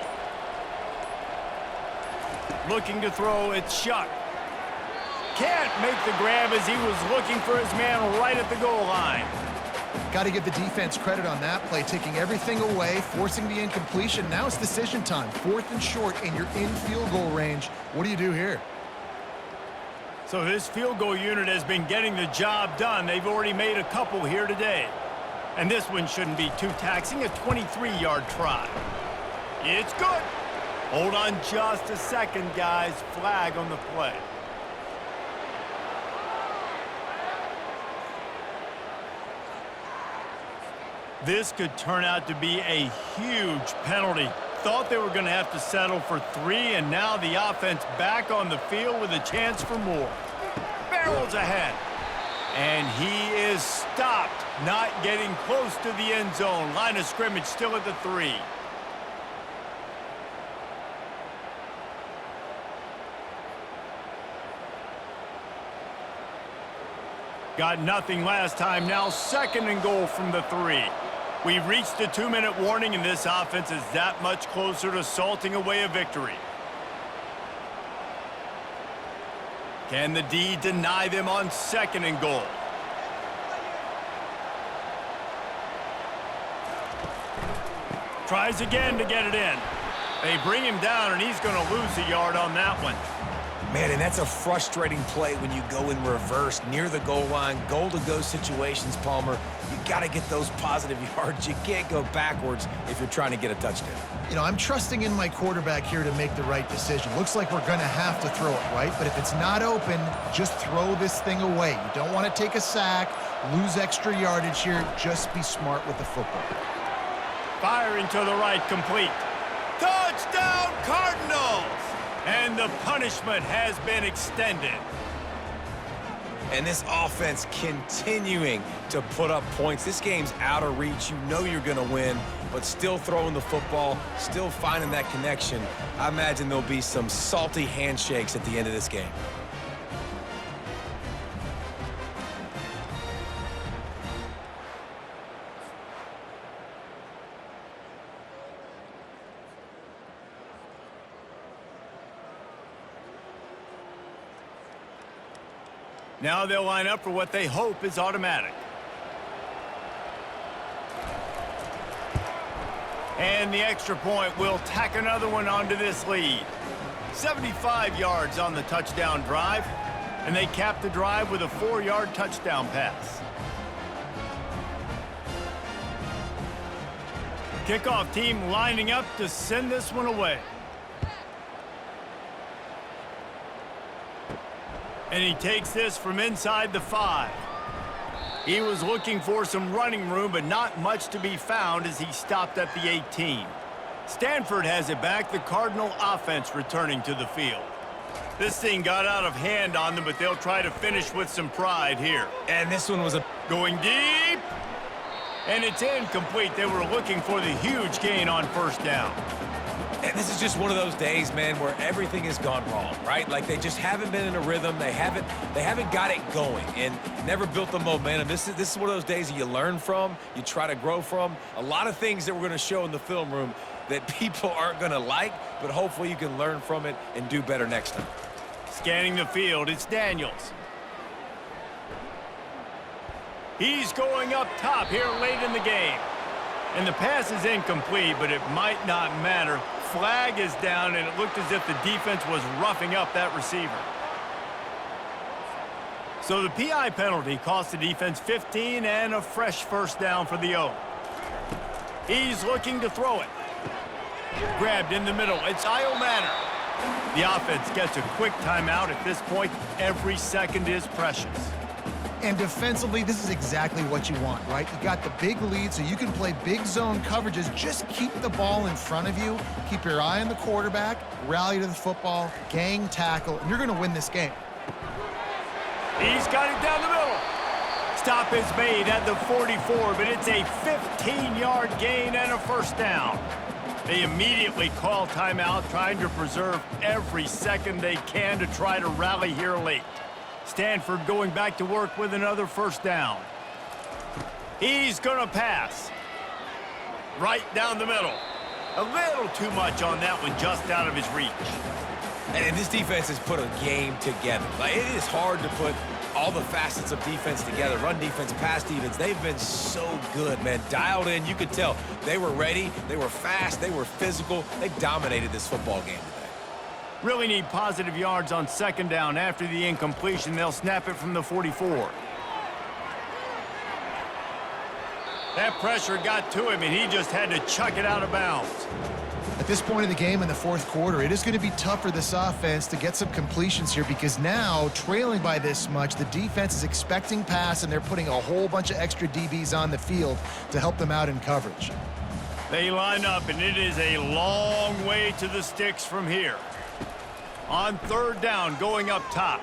Looking to throw, it's Shuck. Can't make the grab as he was looking for his man right at the goal line. Got to give the defense credit on that play, taking everything away, forcing the incompletion. Now it's decision time. 4th and short, and you're in field goal range. What do you do here? So this field goal unit has been getting the job done. They've already made a couple here today. And this one shouldn't be too taxing, a 23-yard try. It's good. Hold on just a second, guys. Flag on the play. This could turn out to be a huge penalty. Thought they were going to have to settle for 3, and now the offense back on the field with a chance for more. Barrels ahead. And he is stopped, not getting close to the end zone. Line of scrimmage still at the 3. Got nothing last time. Now 2nd and goal from the 3. We've reached the 2-minute warning, and this offense is that much closer to salting away a victory. Can the D deny them on 2nd and goal? Tries again to get it in. They bring him down, and he's going to lose a yard on that one. Man, and that's a frustrating play when you go in reverse near the goal line, goal-to-go situations, Palmer. You got to get those positive yards. You can't go backwards if you're trying to get a touchdown. You know, I'm trusting in my quarterback here to make the right decision. Looks like we're going to have to throw it, right? But if it's not open, just throw this thing away. You don't want to take a sack, lose extra yardage here. Just be smart with the football. Firing to the right, complete. Touchdown, Cardinals! And the punishment has been extended. And this offense continuing to put up points. This game's out of reach. You know you're going to win, but still throwing the football, still finding that connection. I imagine there'll be some salty handshakes at the end of this game. Now they'll line up for what they hope is automatic. And the extra point will tack another one onto this lead. 75 yards on the touchdown drive, and they cap the drive with a 4-yard touchdown pass. Kickoff team lining up to send this one away. And he takes this from inside the 5. He was looking for some running room, but not much to be found as he stopped at the 18. Stanford has it back, the Cardinal offense returning to the field. This thing got out of hand on them, but they'll try to finish with some pride here. And this one was going deep. And it's incomplete. They were looking for the huge gain on first down. And this is just one of those days, man, where everything has gone wrong, right? Like they just haven't been in a rhythm. They haven't got it going and never built the momentum. This is one of those days that you learn from, you try to grow from. A lot of things that we're going to show in the film room that people aren't going to like, but hopefully you can learn from it and do better next time. Scanning the field, it's Daniels. He's going up top here late in the game. And the pass is incomplete, but it might not matter. Flag is down, and it looked as if the defense was roughing up that receiver. So the PI penalty cost the defense 15 and a fresh first down for the O. He's looking to throw it. Grabbed in the middle. It's Manor. The offense gets a quick timeout at this point. Every second is precious. And defensively, this is exactly what you want, right? You got the big lead, so you can play big zone coverages. Just keep the ball in front of you. Keep your eye on the quarterback, rally to the football, gang tackle, and you're going to win this game. He's got it down the middle. Stop is made at the 44, but it's a 15-yard gain and a first down. They immediately call timeout, trying to preserve every second they can to try to rally here late. Stanford going back to work with another first down. He's going to pass. Right down the middle. A little too much on that one, just out of his reach. And this defense has put a game together. Like, it is hard to put all the facets of defense together. Run defense, pass defense. They've been so good, man. Dialed in. You could tell they were ready. They were fast. They were physical. They dominated this football game today. Really need positive yards on second down. After the incompletion, they'll snap it from the 44. That pressure got to him, and he just had to chuck it out of bounds. At this point in the game in the fourth quarter, it is going to be tough for this offense to get some completions here because now, trailing by this much, the defense is expecting pass, and they're putting a whole bunch of extra DBs on the field to help them out in coverage. They line up, and it is a long way to the sticks from here. On third down, going up top.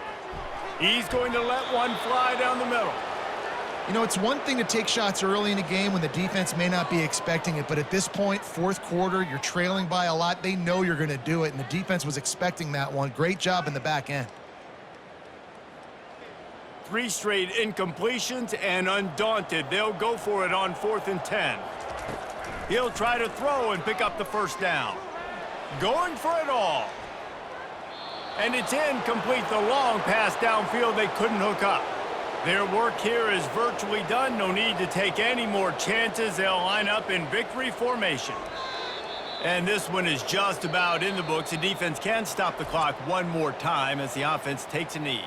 He's going to let one fly down the middle. You know, it's one thing to take shots early in a game when the defense may not be expecting it, but at this point, fourth quarter, you're trailing by a lot. They know you're going to do it, and the defense was expecting that one. Great job in the back end. 3 straight incompletions, and undaunted, they'll go for it on 4th and 10. He'll try to throw and pick up the first down. Going for it all. And it's incomplete. The long pass downfield, they couldn't hook up. Their work here is virtually done. No need to take any more chances. They'll line up in victory formation. And this one is just about in the books. The defense can stop the clock one more time as the offense takes a knee.